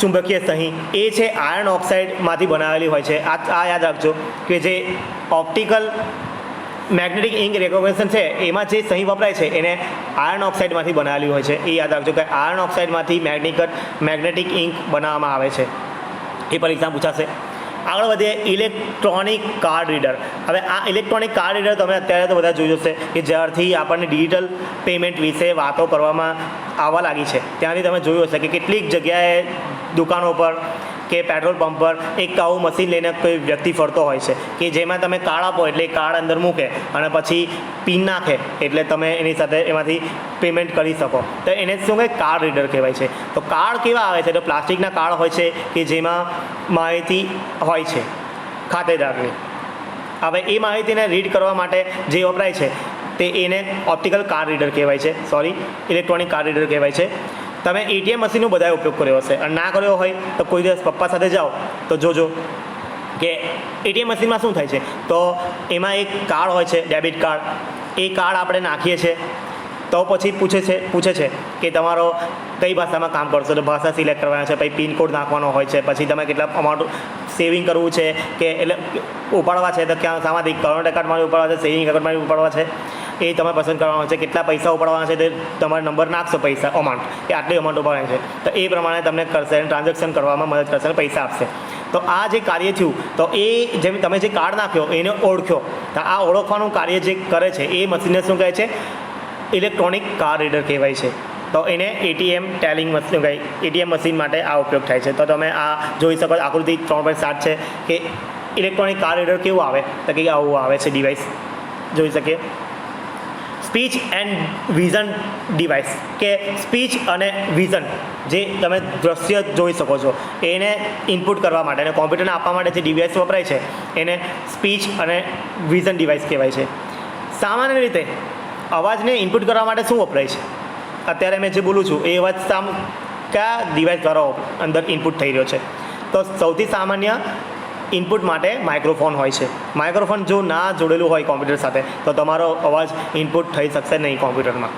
ચુંબકીય સહી, એ છે આયર્ન ઓક્સાઇડમાંથી બનાવેલી હોય છે. આ યાદ રાખજો કે જે ઓપ્ટિકલ મેગ્નેટિક ઇંક રેકોગ્નાઇઝેશન છે એમાં જે સહી વપરાય છે એને આયર્ન ઓક્સાઇડમાંથી બનાવેલી હોય છે. એ યાદ રાખજો કે આયર્ન ઓક્સાઇડમાંથી મેગ્નેટિક ઇંક બનાવવામાં આવે છે. એ પરીક્ષામાં પૂછાશે. આગળ વધીએ. Electronic card reader. હવે આ ઇલેક્ટ્રોનિક કાર્ડ રીડર તમે અત્યારે તો બધા જોઈ જશે કે જ્યારથી આપણને ડિજિટલ પેમેન્ટ વિશે વાતો કરવામાં આવવા લાગી છે ત્યાંથી તમે જોયું હશે કે કેટલીક જગ્યાએ દુકાનો પર કે પેટ્રોલ પંપ પર એક આવું મશીન લઈને કોઈ વ્યક્તિ ફરતો હોય છે કે જેમાં તમે કાર્ડ આપો એટલે એ કાર્ડ અંદર મૂકે અને પછી પિન નાખે એટલે તમે એની સાથે એમાંથી પેમેન્ટ કરી શકો. તો એને શું કહે? કાર્ડ રીડર કહેવાય છે. તો કાર્ડ કેવા આવે છે? તો પ્લાસ્ટિકના કાર્ડ હોય છે કે જેમાં માહિતી હોય છે ખાતેદારની. હવે એ માહિતીને રીડ કરવા માટે જે વપરાય છે તે એને ઓપ્ટિકલ કાર્ડ રીડર કહેવાય છે, ઇલેક્ટ્રોનિક કાર્ડ રીડર કહેવાય છે. તમે ATM મશીનનો બધાએ ઉપયોગ કર્યો હશે અને ના કર્યો હોય તો કોઈ દિવસ પપ્પા સાથે જાઓ તો જોજો કે ATM મશીનમાં શું થાય છે. તો એમાં એક કાર્ડ હોય છે, ડેબિટ કાર્ડ. એ કાર્ડ આપણે નાખીએ છીએ તો પછી પૂછે છે કે તમારો કઈ ભાષામાં કામ કરશો, તો ભાષા સિલેક્ટ કરવાના છે, પછી પિનકોડ નાખવાનો હોય છે, પછી તમે કેટલા અમાઉન્ટ સેવિંગ કરવું છે કે એટલે ઉપાડવા છે તો ક્યાં શામાંથી કરંટ એકાઉન્ટમાંથી ઉપાડવા છે, સેવિંગ એકાઉન્ટમાંથી ઉપાડવા છે, એ તમે પસંદ કરવાનું છે. કેટલા પૈસા ઉપાડવાના છે તે તમારે નંબર નાખશો, પૈસા અમાઉન્ટ કે આટલી અમાઉન્ટ ઉપાડવાની છે તો એ પ્રમાણે તમને કરશે અને ટ્રાન્ઝેક્શન કરવામાં મદદ કરશે અને પૈસા આપશે. તો આ જે કાર્ય થયું તો એ જેમ તમે જે કાર્ડ નાખ્યો એને ઓળખ્યો, તો આ ઓળખવાનું કાર્ય જે કરે છે એ મશીનને શું કહે છે? ઇલેક્ટ્રોનિક કાર્ડ રીડર કહેવાય છે. તો એને ATM ટેલિંગ મશીન કહે. ATM મશીન માટે આ ઉપયોગ થાય છે. તો તમે આ જોઈ શકો આકૃતિ 3.7 છે કે ઇલેક્ટ્રોનિક કાર્ડ રીડર કેવું આવે તો કે આવું આવે છે ડિવાઇસ, જોઈ શકીએ. સ્પીચ એન્ડ વિઝન ડિવાઇસ કે સ્પીચ અને વિઝન જે તમે દ્રશ્ય જોઈ શકો છો એને ઇનપુટ કરવા માટે અને કોમ્પ્યુટરને આપવા માટે જે ડિવાઇસ વપરાય છે એને સ્પીચ અને વિઝન ડિવાઇસ કહેવાય છે. સામાન્ય રીતે અવાજને ઇનપુટ કરવા માટે શું વપરાય છે? અત્યારે મેં જે બોલું છું એ અવાજ કયા ડિવાઇસ દ્વારા અંદર ઇનપુટ થઈ રહ્યો છે? તો સૌથી સામાન્ય ઇનપુટ માટે માઇક્રોફોન હોય છે. માઇક્રોફોન જો ના જોડેલું હોય કોમ્પ્યુટર સાથે તો તમારો અવાજ ઇનપુટ થઈ શકશે નહીં કોમ્પ્યુટરમાં.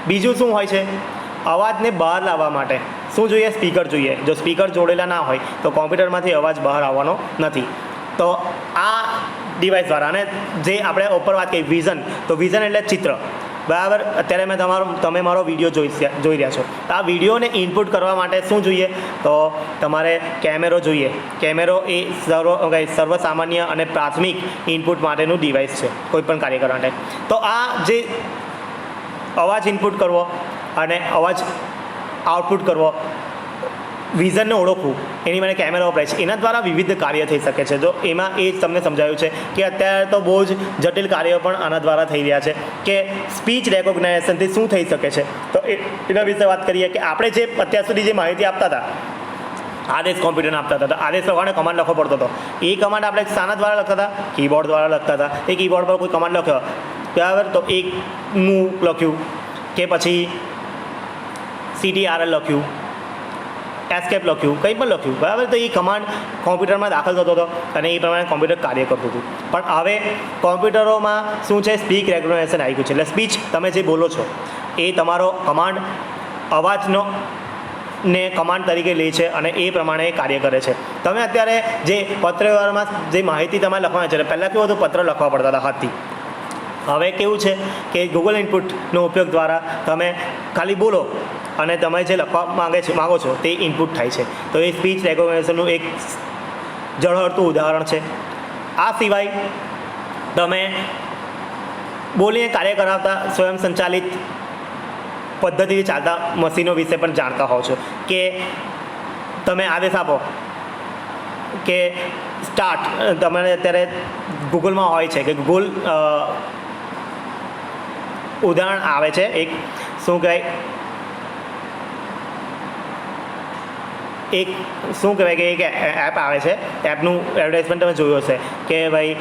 બીજું શું હોય છે? અવાજને બહાર લાવવા માટે શું જોઈએ? સ્પીકર જોઈએ. જો સ્પીકર જોડેલા ના હોય તો કોમ્પ્યુટરમાંથી અવાજ બહાર આવવાનો નથી. તો આ ડિવાઇસ દ્વારા, અને જે આપણે ઉપર વાત કરી વિઝન, તો વિઝન એટલે ચિત્ર, બરાબર. અત્યારે તમે મારો વિડીયો જોઈ રહ્યા છો. તો આ વિડીયોને ઇનપુટ કરવા માટે શું જોઈએ? તો તમારે કેમેરો જોઈએ. કેમેરો એ સર્વસામાન્ય અને પ્રાથમિક ઇનપુટ માટેનું ડિવાઇસ છે કોઈપણ કાર્ય કરવા માટે. તો આ જે અવાજ ઇનપુટ કરવો અને અવાજ આઉટપુટ કરવો, વિઝનને ઓળખવું, એની માટે કેમેરા વપરાય છે. એના દ્વારા વિવિધ કાર્ય થઈ શકે છે. જો એમાં એ જ તમને સમજાયું છે કે અત્યારે તો બહુ જ જટિલ કાર્યો પણ આના દ્વારા થઈ રહ્યા છે કે સ્પીચ રેકોગ્નાઇઝેશનથી શું થઈ શકે છે. તો એના વિશે વાત કરીએ કે આપણે જે અત્યાર સુધી જે માહિતી આપતા હતા, આદેશ કોમ્પ્યુટરને આપતા હતા, આદેશ પ્રમાણે કમાન્ડ લખવો પડતો હતો. એ કમાન્ડ આપણે શાના દ્વારા લખતા હતા? કીબોર્ડ દ્વારા લખતા હતા. એ કીબોર્ડ પર કોઈ કમાન્ડ લખ્યો, બરાબર, તો એક મૂવ લખ્યું કે પછી CTRL લખ્યું, એસ્કેપ લખ્યું, કંઈ પણ લખ્યું, બરાબર. તો એ કમાન્ડ કોમ્પ્યુટરમાં દાખલ થતો હતો અને એ પ્રમાણે કોમ્પ્યુટર કાર્ય કરતું હતું. પણ હવે કોમ્પ્યુટરોમાં શું છે? સ્પીચ રેકોગ્નાઇઝેશન આવી ગયું છે. એટલે સ્પીચ, તમે જે બોલો છો એ તમારો કમાન્ડ અવાજનો ને કમાન્ડ તરીકે લે છે અને એ પ્રમાણે કાર્ય કરે છે. તમે અત્યારે જે પત્રવ્યવહારમાં જે માહિતી તમારે લખવાની છે, પહેલાં કેવું હતું? પત્ર લખવા પડતા હતા હાથથી. હવે કેવું છે કે ગૂગલ ઇનપુટનો ઉપયોગ દ્વારા તમે ખાલી બોલો અને તમે જે લખવા માગો છો તે ઇનપુટ થાય છે. તો એ સ્પીચ રેકોગ્નાઇઝેશનનું એક ઝળહળતું ઉદાહરણ છે. આ સિવાય તમે બોલીને કાર્ય કરાવતા સ્વયં સંચાલિત પદ્ધતિથી ચાલતા મશીનો વિશે પણ જાણતા હોવ છો કે તમે આદેશ આપો કે સ્ટાર્ટ, તમારે અત્યારે ગૂગલમાં હોય છે કે ગૂગલ ઉદાહરણ આવે છે, એક શું કહેવાય કે એક એપ આવે છે. એપનું એડવર્ટાઇઝમેન્ટ તમે જોયું હશે કે ભાઈ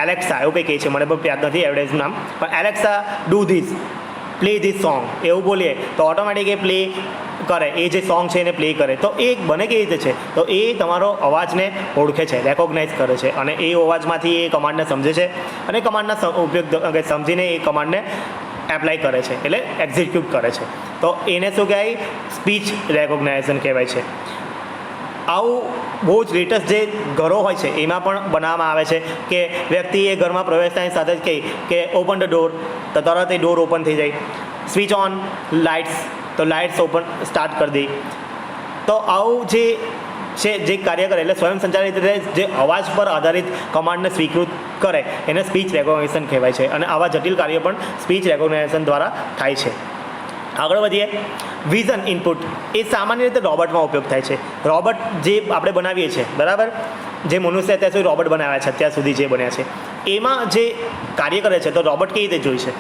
એલેક્સા એવું કંઈ કહે છે, મને પણ યાદ નથી એડવર્ટાઇઝનું નામ, પણ Alexa do this, play this song, એવું બોલીએ તો ઓટોમેટિક એ પ્લે કરે, એ જે સોંગ છે એને પ્લે કરે. તો એ બને કેવી રીતે છે? તો એ તમારો અવાજને ઓળખે છે, રેકોગ્નાઇઝ કરે છે અને એ અવાજમાંથી એ કમાન્ડને સમજે છે અને કમાન્ડના ઉપયોગ સમજીને એ કમાન્ડને એપ્લાય કરે છે, એટલે એક્ઝિક્યુટ કરે છે. તો એને શું કહેવાય? સ્પીચ રેકોગ્નાઇઝેશન કહેવાય છે. આવું બહુ જ લેટેસ્ટ જે ઘરો હોય છે એમાં પણ બનાવવામાં આવે છે કે વ્યક્તિએ ઘરમાં પ્રવેશતાની સાથે જ કહી કે ઓપન ધ ડોર, તો તરત એ ડોર ઓપન થઈ જાય. સ્વિચ ઓન લાઇટ્સ, તો લાઇટ્સ ઓપન સ્ટાર્ટ કરી દે. તો આવું જે છે જે કાર્ય કરે, એટલે સ્વયં સંચાલિત રીતે જે અવાજ પર આધારિત કમાન્ડને સ્વીકૃત કરે એને સ્પીચ રેકોગ્નાઇઝેશન કહેવાય છે. અને આવા જટિલ કાર્ય પણ સ્પીચ રેકોગ્નાઇઝેશન દ્વારા થાય છે. આગળ વધીએ. વિઝન ઇનપુટ એ સામાન્ય રીતે રોબોટમાં ઉપયોગ થાય છે. રોબોટ જે આપણે બનાવીએ છીએ, બરાબર, જે મનુષ્ય અત્યાર સુધી રોબોટ બનાવ્યા છે, અત્યાર સુધી જે બન્યા છે એમાં જે કાર્ય કરે છે, તો રોબોટ કેવી રીતે જોઈ છે?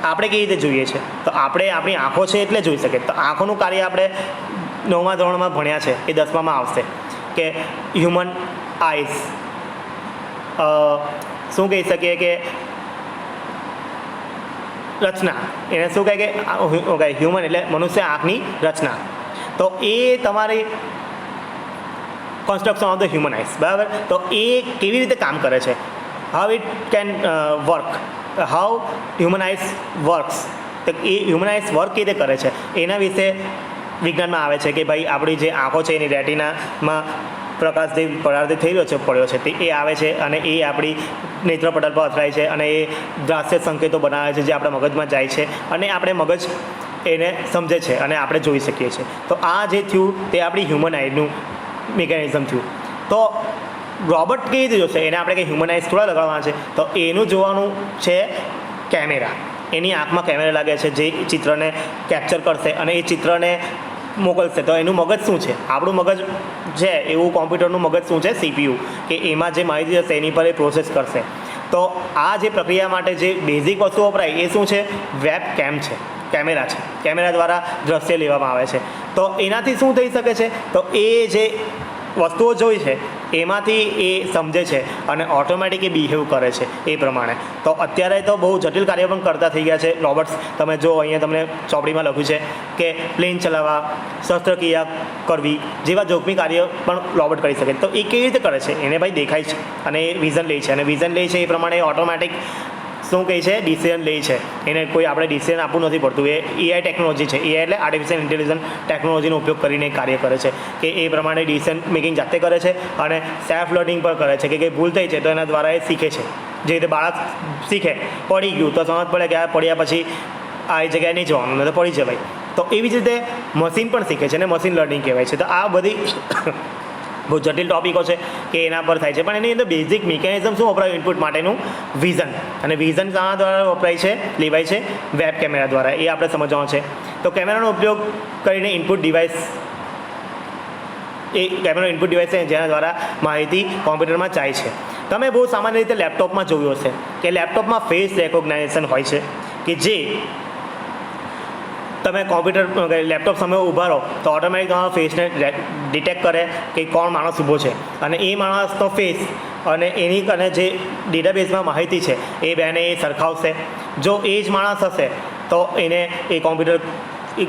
આપણે કેવી રીતે જોઈએ છે? તો આપણે આપણી આંખો છે એટલે જોઈ શકીએ. તો આંખોનું કાર્ય આપણે 9મા ધોરણમાં ભણ્યા છે, એ 10મામાં આવશે કે હ્યુમન આઈસ, શું કહી શકીએ કે રચના, એને શું કહે કે હ્યુમન એટલે મનુષ્ય આંખની રચના. તો એ તમારી construction of the human eyes, બરાબર. તો એ કેવી રીતે કામ કરે છે? How it can work, how human eyes works. તો એ હ્યુમન આઈસ વર્ક કેવી રીતે કરે છે એના વિશે વિજ્ઞાનમાં આવે છે કે ભાઈ આપણી જે આંખો છે એની રેટિનામાં પ્રકાશ જે પરાવર્તિત થઈ રહ્યો છે, પડ્યો છે, તે એ આવે છે અને એ આપણી નેત્રપટલ પર અથડાય છે અને એ દ્રાસ્ય સંકેતો બનાવે છે જે આપણા મગજમાં જાય છે અને આપણે મગજ એને સમજે છે અને આપણે જોઈ શકીએ છીએ. તો આ જે થયું તે આપણી હ્યુમન આઈનું મિકેનિઝમ થયું. તો રોબોટ કેવી રીતે જોશે? એને આપણે કંઈ હ્યુમન આઈસ થોડા લગાડવાના છે, તો એનું જોવાનું છે કેમેરા. એની આંખમાં કેમેરા લાગે છે જે ચિત્રને કેપ્ચર કરશે અને એ ચિત્રને મોકલશે. તો એનું મગજ શું છે? આપણું મગજ છે એવું કોમ્પ્યુટરનું મગજ શું છે? CPU, કે એમાં જે માહિતી હશે એની પર એ પ્રોસેસ કરશે. તો આ જે પ્રક્રિયા માટે જે બેઝિક વસ્તુ વપરાય એ શું છે? વેબ કેમ છે, કેમેરા છે. કેમેરા દ્વારા દ્રશ્ય લેવામાં આવે છે. તો એનાથી શું થઈ શકે છે? તો એ જે વસ્તુઓ જોઈ છે એમાંથી એ સમજે છે અને ઓટોમેટિક એ બિહેવ કરે છે એ પ્રમાણે. તો અત્યારે તો બહુ જટિલ કાર્ય પણ કરતા થઈ ગયા છે રોબોટ્સ. તમે જો અહીંયા તમને ચોપડીમાં લખ્યું છે કે પ્લેન ચલાવવા, શસ્ત્રક્રિયા કરવી જેવા જોખમી કાર્ય પણ રોબોટ કરી શકે. તો એ કેવી રીતે કરે છે? એને ભાઈ દેખાય છે અને એ વિઝન લે છે, અને વિઝન લે છે એ પ્રમાણે ઓટોમેટિક શું કહે છે, ડિસિઝન લે છે. એને કોઈ આપણે ડિસિઝન આપવું નથી પડતું. એ એઆઈ ટેકનોલોજી છે. એઆઈ એટલે આર્ટિફિશિયલ ઇન્ટેલિજન્સ ટેકનોલોજીનો ઉપયોગ કરીને કાર્ય કરે છે કે એ પ્રમાણે ડિસિઝન મેકિંગ જાતે કરે છે અને સેલ્ફ લર્નિંગ પણ કરે છે કે કંઈ ભૂલ થઈ છે તો એના દ્વારા એ શીખે છે. જે રીતે બાળક શીખે, પડી ગયું તો સમજ પડે કે આ પડ્યા પછી આ જગ્યાએ નહીં જવાનું, નહીં તો પડી જવાય. તો એવી જ રીતે મશીન પણ શીખે છે અને મશીન લર્નિંગ કહેવાય છે. તો આ બધી બહુ જટિલ ટોપિકો છે કે એના પર થાય છે, પણ એની અંદર બેઝિક મિકેનિઝમ શું વપરાય ઇનપુટ માટેનું? વિઝન. અને વિઝન શાના દ્વારા વપરાય છે, લેવાય છે? વેબ કેમેરા દ્વારા. એ આપણે સમજવાનું છે. તો કેમેરાનો ઉપયોગ કરીને ઇનપુટ ડિવાઇસ, એ કેમેરા ઇનપુટ ડિવાઇસ છે જેના દ્વારા માહિતી કોમ્પ્યુટરમાં જાય છે. તમે બહુ સામાન્ય રીતે લેપટોપમાં જોયું હશે કે લેપટોપમાં ફેસ રેકોગ્નાઇઝેશન હોય છે કે જે તમે કોમ્પ્યુટર લેપટોપ સામે ઊભા રહો તો ઓટોમેટિક તમારા ફેસને ડિટેક્ટ કરે કે કોણ માણસ ઊભો છે, અને એ માણસનો ફેસ અને એની અને જે ડેટાબેઝમાં માહિતી છે એ બેને એ સરખાવશે. જો એ જ માણસ હશે તો એને એ કોમ્પ્યુટર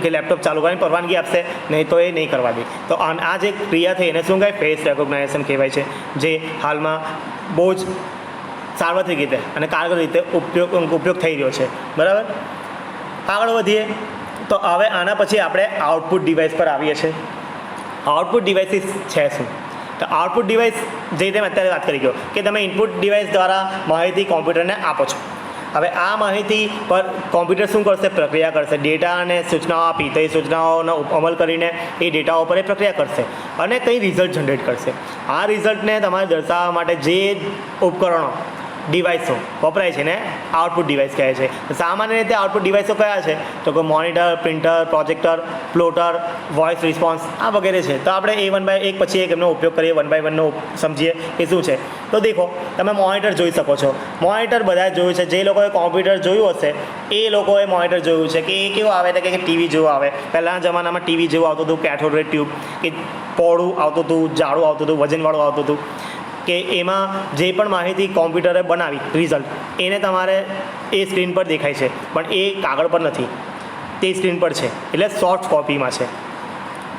કે લેપટોપ ચાલુ કરીને પરવાનગી આપશે, નહીં તો એ નહીં કરવા દે. તો આ જે ક્રિયા થઈ એને શું કહેવાય? ફેસ રેકોગ્નાઇઝેશન કહેવાય છે, જે હાલમાં બહુ જ સાર્વત્રિક રીતે અને કારગર રીતે ઉપયોગ થઈ રહ્યો છે. બરાબર, આગળ વધીએ તો હવે આના પછી આપણે આઉટપુટ ડિવાઇસ પર આવીએ છીએ. આઉટપુટ ડિવાઇસીસ છે શું? તો આઉટપુટ ડિવાઇસ જે રીતે મેં અત્યારે વાત કરી ગયો કે તમે ઇનપુટ ડિવાઇસ દ્વારા માહિતી કોમ્પ્યુટરને આપો છો. હવે આ માહિતી પર કોમ્પ્યુટર શું કરશે? પ્રક્રિયા કરશે. ડેટા અને સૂચનાઓ આપી તો એ સૂચનાઓનો અમલ કરીને એ ડેટા ઉપર એ પ્રક્રિયા કરશે અને કંઈ રિઝલ્ટ જનરેટ કરશે. આ રિઝલ્ટને તમારે દર્શાવવા માટે જે ઉપકરણો, ડિવાઇસો વપરાય છે ને આઉટપુટ ડિવાઇસ કહે છે. સામાન્ય રીતે આઉટપુટ ડિવાઇસો કયા છે? તો કે monitor, printer, projector, plotter, voice response આ વગેરે છે. તો આપણે એ 1 બાય 1 પછી એક એમનો ઉપયોગ કરીએ, 1 બાય 1નો સમજીએ કે શું છે. તો દેખો, તમે મોનિટર જોઈ શકો છો. મોનિટર બધાએ જોયું છે. જે લોકોએ કોમ્પ્યુટર જોયું હશે એ લોકોએ મોનિટર જોયું છે કે એ કેવું આવે કે ટીવી જેવું આવે. પહેલાંના જમાનામાં ટીવી જેવું આવતું હતું, કેથોડ ટ્યુબ કે પહોળું આવતું હતું, જાડું આવતું હતું, વજનવાળું આવતું હતું કે એમાં જે પણ માહિતી કોમ્પ્યુટરે બનાવી રિઝલ્ટ એને તમારે એ સ્ક્રીન પર દેખાય છે, પણ એ કાગળ પર નથી, તે સ્ક્રીન પર છે. એટલે સોફ્ટ કોપીમાં છે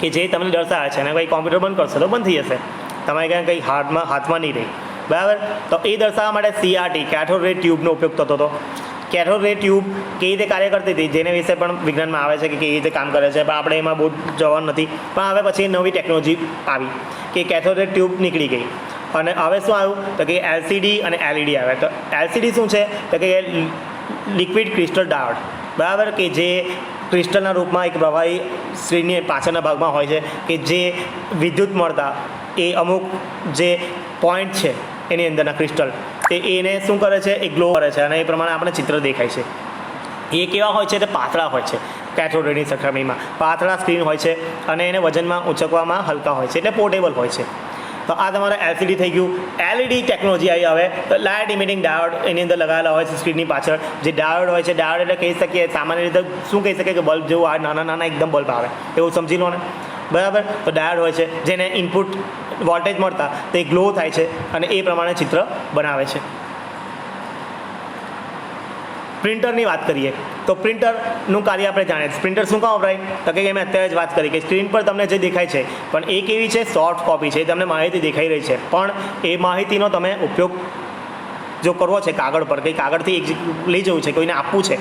કે જે તમને દર્શાવે છે. અને કંઈ કોમ્પ્યુટર બંધ કરશો તો બંધ થઈ જશે, તમારે ક્યાં કંઈ હાથમાં નહીં રહે. બરાબર, તો એ દર્શાવવા માટે CRT કેથોડ રે ટ્યુબનો ઉપયોગ થતો હતો. કેથોડ રે ટ્યુબ કેવી રીતે કાર્ય કરતી હતી જેને વિશે પણ વિજ્ઞાનમાં આવે છે કે કેવી રીતે કામ કરે છે, પણ આપણે એમાં બહુ જવાનું નથી. પણ હવે પછી નવી ટેકનોલોજી આવી કે કેથોડ રે ટ્યુબ નીકળી ગઈ અને હવે શું આવ્યું? તો કે LCD અને LED આવે. તો LCD શું છે? તો કે લિક્વિડ ક્રિસ્ટલ ડાયોડ. બરાબર, કે જે ક્રિસ્ટલના રૂપમાં એક પ્રવાહી સ્ક્રીનની પાછળના ભાગમાં હોય છે કે જે વિદ્યુત મળતા એ અમુક જે પોઈન્ટ છે એની અંદરના ક્રિસ્ટલ તે એને શું કરે છે? એ ગ્લો કરે છે અને એ પ્રમાણે આપણે ચિત્ર દેખાય છે. એ કેવા હોય છે? તે પાતળા હોય છે. કેથોડ રેની સરખામણીમાં પાતળા સ્ક્રીન હોય છે અને એને વજનમાં ઉંચકવામાં હલકા હોય છે, એટલે પોર્ટેબલ હોય છે. તો આ તમારે LCD થઈ ગયું. LED ટેકનોલોજી આવી આવે તો લાઇટ ઇમિટિંગ ડાયોડ એની અંદર લગાવેલા હોય છે સ્ક્રીનની પાછળ. જે ડાયોડ હોય છે, ડાયોડ એટલે કહી શકીએ સામાન્ય રીતે શું કહી શકીએ કે બલ્બ જેવું આ નાના નાના એકદમ બલ્બ આવે એવું સમજી લો ને. બરાબર, તો ડાયોડ હોય છે જેને ઇનપુટ વોલ્ટેજ મળતા તે ગ્લો થાય છે અને એ પ્રમાણે ચિત્ર બનાવે છે. પ્રિન્ટરની વાત કરીએ તો પ્રિન્ટરનું કાર્ય આપણે જાણીએ. પ્રિન્ટર શું કામ વપરાય? તો કે મેં અત્યારે જ વાત કરી કે સ્ક્રીન પર તમને જે દેખાય છે પણ એ કેવી છે? સોફ્ટ કોપી છે. તમને માહિતી દેખાઈ રહી છે, પણ એ માહિતીનો તમે ઉપયોગ જો કરવો છે કાગળ પર, કંઈ કાગળથી લઈ જવું છે, કોઈને આપવું છે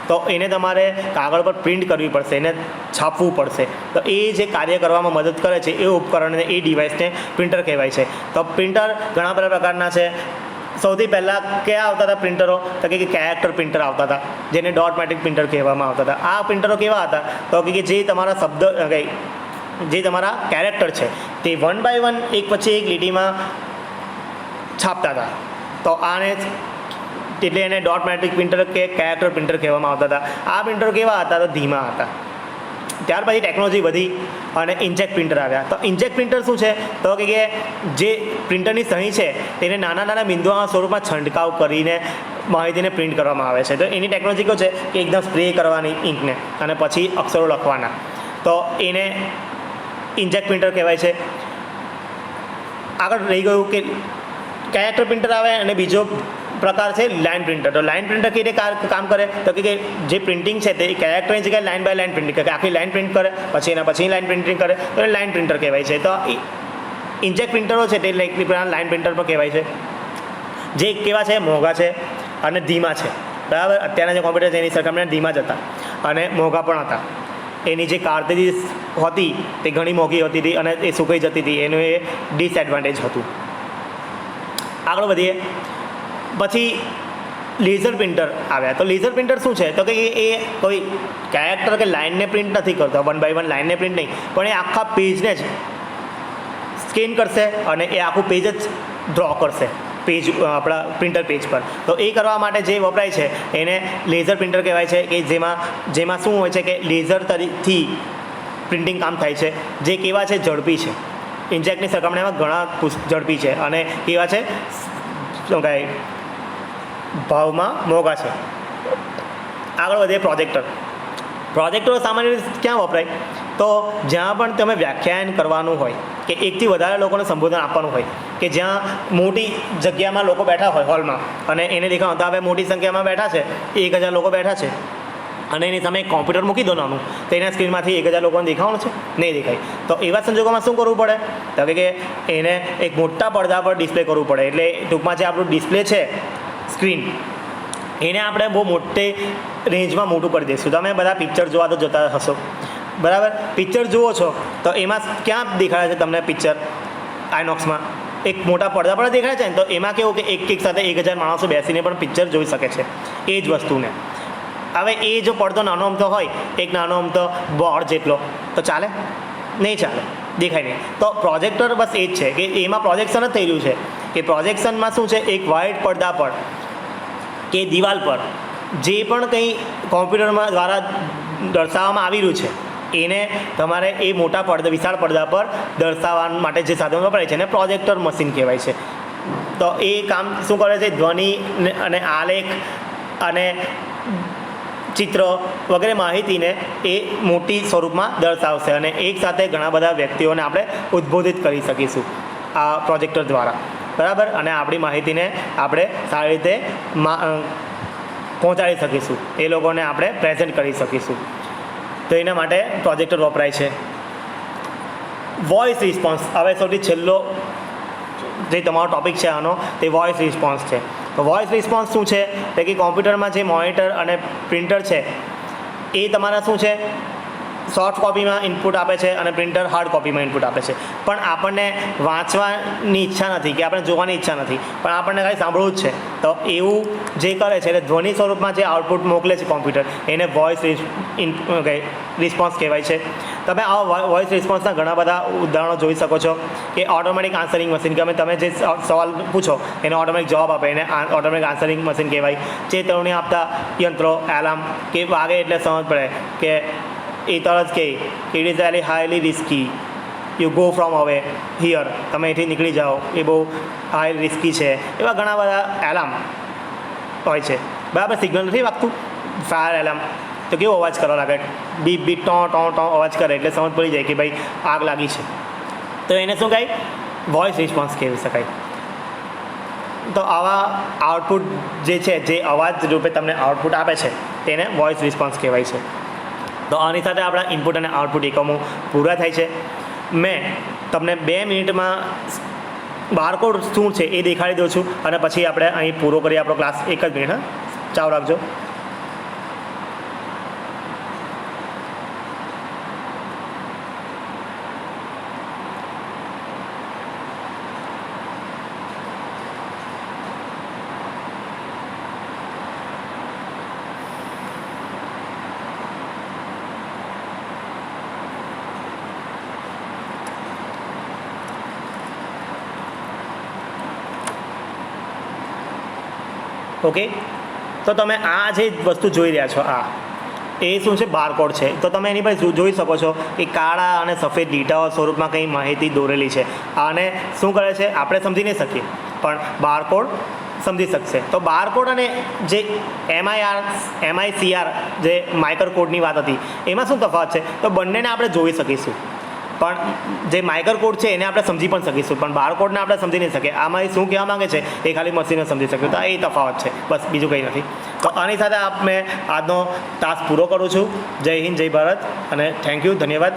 તો એને તમારે કાગળ પર પ્રિન્ટ કરવી પડશે, એને છાપવું પડશે. તો એ જે કાર્ય કરવામાં મદદ કરે છે એ ઉપકરણને, એ ડિવાઇસને પ્રિન્ટર કહેવાય છે. તો પ્રિન્ટર ઘણા બધા પ્રકારના છે. સૌથી પહેલાં કયા આવતા હતા પ્રિન્ટરો? તો કે કેરેક્ટર પ્રિન્ટર આવતા હતા જેને ડોટ મેટ્રિક પ્રિન્ટર કહેવામાં આવતા હતા. આ પ્રિન્ટરો કેવા હતા? તો કે જે તમારા શબ્દ, જે તમારા કેરેક્ટર છે તે 1 બાય 1 એક પછી એક લીટીમાં છાપતા હતા. તો આને એટલે એને ડોટ મેટ્રિક પ્રિન્ટર કે કેરેક્ટર પ્રિન્ટર કહેવામાં આવતા હતા. આ પ્રિન્ટરો કેવા હતા? તો ધીમા હતા. ત્યાર પછી ટેકનોલોજી વધી અને ઇન્જેક્ટ પ્રિન્ટર આવ્યા. તો ઇન્જેક્ટ પ્રિન્ટર શું છે? તો કે જે પ્રિન્ટરની સહી છે તેને નાના નાના બિંદુઓના સ્વરૂપમાં છંટકાવ કરીને માહિતીને પ્રિન્ટ કરવામાં આવે છે. તો એની ટેકનોલોજી કહો છે કે એકદમ સ્પ્રે કરવાની ઇંકને અને પછી અક્ષરો લખવાના, તો એને ઇન્જેક્ટ પ્રિન્ટર કહેવાય છે. આગળ રહી ગયું કે કેરેક્ટર પ્રિન્ટર આવે અને બીજો પ્રકાર છે લાઇન પ્રિન્ટર. તો લાઇન પ્રિન્ટર કઈ રીતે કામ કરે તો કે જે પ્રિન્ટિંગ છે તે કેરેક્ટરની જગ્યાએ લાઇન બાય લાઇન પ્રિન્ટિંગ કરે, આખી લાઇન પ્રિન્ટ કરે, પછી એના પછી લાઇન પ્રિન્ટિંગ કરે, તો એ લાઇન પ્રિન્ટર કહેવાય છે. તો ઇન્જેક્ટ પ્રિન્ટરો છે તે લાઇન પ્રિન્ટર પર કહેવાય છે, જે કેવા છે, મોંઘા છે અને ધીમા છે. બરાબર, અત્યારના જે કોમ્પ્યુટર છે એની સરખામણીમાં ધીમા જ હતા અને મોંઘા પણ હતા. એની જે કાર્ટ્રિજ હતી તે ઘણી મોંઘી હોતી હતી અને એ સુકાઈ જતી હતી, એનું એ ડિસએડવાન્ટેજ હતું. આગળ વધીએ. પછી લેઝર પ્રિન્ટર આવ્યા. તો લેઝર પ્રિન્ટર શું છે તો કે એ કોઈ કેરેક્ટર કે લાઇનને પ્રિન્ટ નથી કરતો, 1 by 1 લાઇનને પ્રિન્ટ નહીં, પણ એ આખા પેજને જ સ્કેન કરશે અને એ આખું પેજ જ ડ્રો કરશે પેજ આપણા પ્રિન્ટર પેજ પર. તો એ કરવા માટે જે વપરાય છે એને લેઝર પ્રિન્ટર કહેવાય છે, કે જેમાં શું હોય છે કે લેઝર તરીથી પ્રિન્ટિંગ કામ થાય છે, જે કેવા છે, ઝડપી છે. ઇન્જેક્ટની સરખામણીમાં ઘણા ઝડપી છે અને કેવા છે, શું કહે, ભાવમાં મોંઘા છે. આગળ વધીએ. પ્રોજેક્ટરો સામાન્ય રીતે ક્યાં વપરાય તો જ્યાં પણ તમે વ્યાખ્યાન કરવાનું હોય કે એકથી વધારે લોકોને સંબોધન આપવાનું હોય, કે જ્યાં મોટી જગ્યામાં લોકો બેઠા હોય હોલમાં અને એને દેખાડો તો હવે મોટી સંખ્યામાં બેઠા છે, 1000 લોકો બેઠા છે અને એની સામે એક કોમ્પ્યુટર મૂકી દો નાનું, તો એના સ્ક્રીનમાંથી 1000 લોકોને દેખાવાનું છે, નહીં દેખાય. તો એવા સંજોગોમાં શું કરવું પડે તો કે એને એક મોટા પડદા પર ડિસ્પ્લે કરવું પડે. એટલે ટૂંકમાં જે આપણું ડિસ્પ્લે છે સ્ક્રીન, એને આપણે બહુ મોટી રેન્જમાં મોટું કરી દઈશું. તમે બધા પિક્ચર જોતા હશો, બરાબર? પિક્ચર જુઓ છો તો એમાં ક્યાં દેખાડે છે તમને પિક્ચર? આઇનોક્સમાં એક મોટા પડદા પર દેખાય છે ને, તો એમાં કેવું કે એક સાથે 1000 માણસો બેસીને પણ પિક્ચર જોઈ શકે છે એ જ વસ્તુને. હવે એ જો પડદો નાનો અમથો હોય, એક નાનો અમથો બોર્ડ જેટલો, તો ચાલે? નહીં ચાલે, દેખાય નહીં. તો પ્રોજેક્ટર બસ એ જ છે કે એમાં પ્રોજેક્શન જ થઈ રહ્યું છે. કે પ્રોજેક્શનમાં શું છે, એક વ્હાઇટ પડદા પર કે દિવાલ પર જે પણ કંઈ કોમ્પ્યુટરમાં દ્વારા દર્શાવવામાં આવી રહ્યું છે એને તમારે એ મોટા પડદા, વિશાળ પડદા પર દર્શાવવા માટે જે સાધનો વપરાય છે એને પ્રોજેક્ટર મશીન કહેવાય છે. તો એ કામ શું કરે છે, ધ્વનિ અને આલેખ અને ચિત્ર વગેરે માહિતીને એ મોટી સ્વરૂપમાં દર્શાવશે અને એક સાથે ઘણા બધા વ્યક્તિઓને આપણે ઉદ્બોધિત કરી શકીશું આ પ્રોજેક્ટર દ્વારા. બરાબર, અને આપણી માહિતીને આપણે સારી રીતે પહોંચાડી શકીશું, એ લોકોને આપણે પ્રેઝન્ટ કરી શકીશું. તો એના માટે પ્રોજેક્ટર વપરાય છે. Voice response. હવે સૌથી છેલ્લો જે તમારો ટૉપિક છે આનો, તે વોઇસ રિસ્પોન્સ છે. તો વોઇસ રિસ્પોન્સ શું છે તો કે કોમ્પ્યુટરમાં જે મોનિટર અને પ્રિન્ટર છે એ તમારા શું છે, સોફ્ટ કોપીમાં ઇનપુટ આપે છે અને પ્રિન્ટર હાર્ડ કોપીમાં ઇનપુટ આપે છે. પણ આપણને વાંચવાની ઈચ્છા નથી કે આપણે જોવાની ઈચ્છા નથી, પણ આપણને ખાલી સાંભળવું જ છે. તો એવું જે કરે છે એટલે ધ્વનિ સ્વરૂપમાં જે આઉટપુટ મોકલે છે કોમ્પ્યુટર, એને વોઇસ રિસ્પોન્સ કહેવાય છે. તમે આ વોઇસ રિસ્પોન્સના ઘણા બધા ઉદાહરણો જોઈ શકો છો કે ઓટોમેટિક આન્સરિંગ મશીન, કે તમે જે સવાલ પૂછો એને ઓટોમેટિક જવાબ આપે, એને ઓટોમેટિક આન્સરિંગ મશીન કહેવાય. ચેતવણી આપતા યંત્રો, એલાર્મ કે વાગે એટલે સમજ પડે કે એ તરત કહે કે it is very highly risky, you go from અવે હિયર, તમે અહીંથી નીકળી જાઓ, એ બહુ હાઈ રિસ્કી છે. એવા ઘણા બધા એલાર્મ હોય છે. બરાબર, સિગ્નલ નથી વાગતું ફાયર એલાર્મ, તો કેવો અવાજ કરવા લાગે, બીપ બીપ ટો ટો ટો અવાજ કરે એટલે સમજ પડી જાય કે ભાઈ આગ લાગી છે. તો એને શું કહે, વોઇસ રિસ્પોન્સ કહેવી શકાય. તો આવા આઉટપુટ જે છે, જે અવાજ રૂપે તમને આઉટપુટ આપે છે તેને વોઇસ રિસ્પોન્સ કહેવાય છે. તો આની સાથે આપણા ઇનપુટ અને આઉટપુટ એકમો પૂરા થાય છે. મેં તમને 2 મિનિટમાં બારકોડ શું છે એ દેખાડી દઉં છું અને પછી આપણે અહીં પૂરો કરીએ આપણો ક્લાસ. 1 જ મિનિટ, હા, ચાલુ રાખજો. ઓકે, તો તમે આ જે વસ્તુ જોઈ રહ્યા છો આ એ શું છે, બારકોડ છે. તો તમે એની પર જોઈ શકો છો કે કાળા અને સફેદ લીટાઓ સ્વરૂપમાં કંઈ માહિતી દોરેલી છે. આને શું કરે છે આપણે સમજી નહીં શકીએ, પણ બારકોડ સમજી શકશે. તો બારકોડ અને જે MICR જે માઇક્રો કોડની વાત હતી, એમાં શું તફાવત છે તો બંનેને આપણે જોઈ શકીશું. પણ જે માઇક્રો કોડ છે એને આપણે સમજી પણ શકીશું, પણ બારકોડને આપણે સમજી નહીં શકીએ. આમાં એ શું કહેવા માગે છે એ ખાલી મશીન જ સમજી શકે. તો એ તફાવત છે, બસ બીજું કંઈ નથી. તો આની સાથે મેં આજનો ટાસ્ક પૂરો કરું છું. જય હિન્દ, જય ભારત અને થેન્ક યુ, ધન્યવાદ.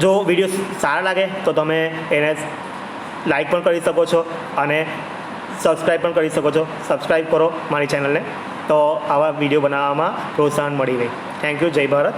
જો વિડીયો સારા લાગે તો તમે એને લાઈક પણ કરી શકો છો અને સબસ્ક્રાઈબ પણ કરી શકો છો. સબસ્ક્રાઈબ કરો મારી ચેનલને, તો આવા વિડીયો બનાવવામાં પ્રોત્સાહન મળી રહે. થેન્ક યુ, જય ભારત.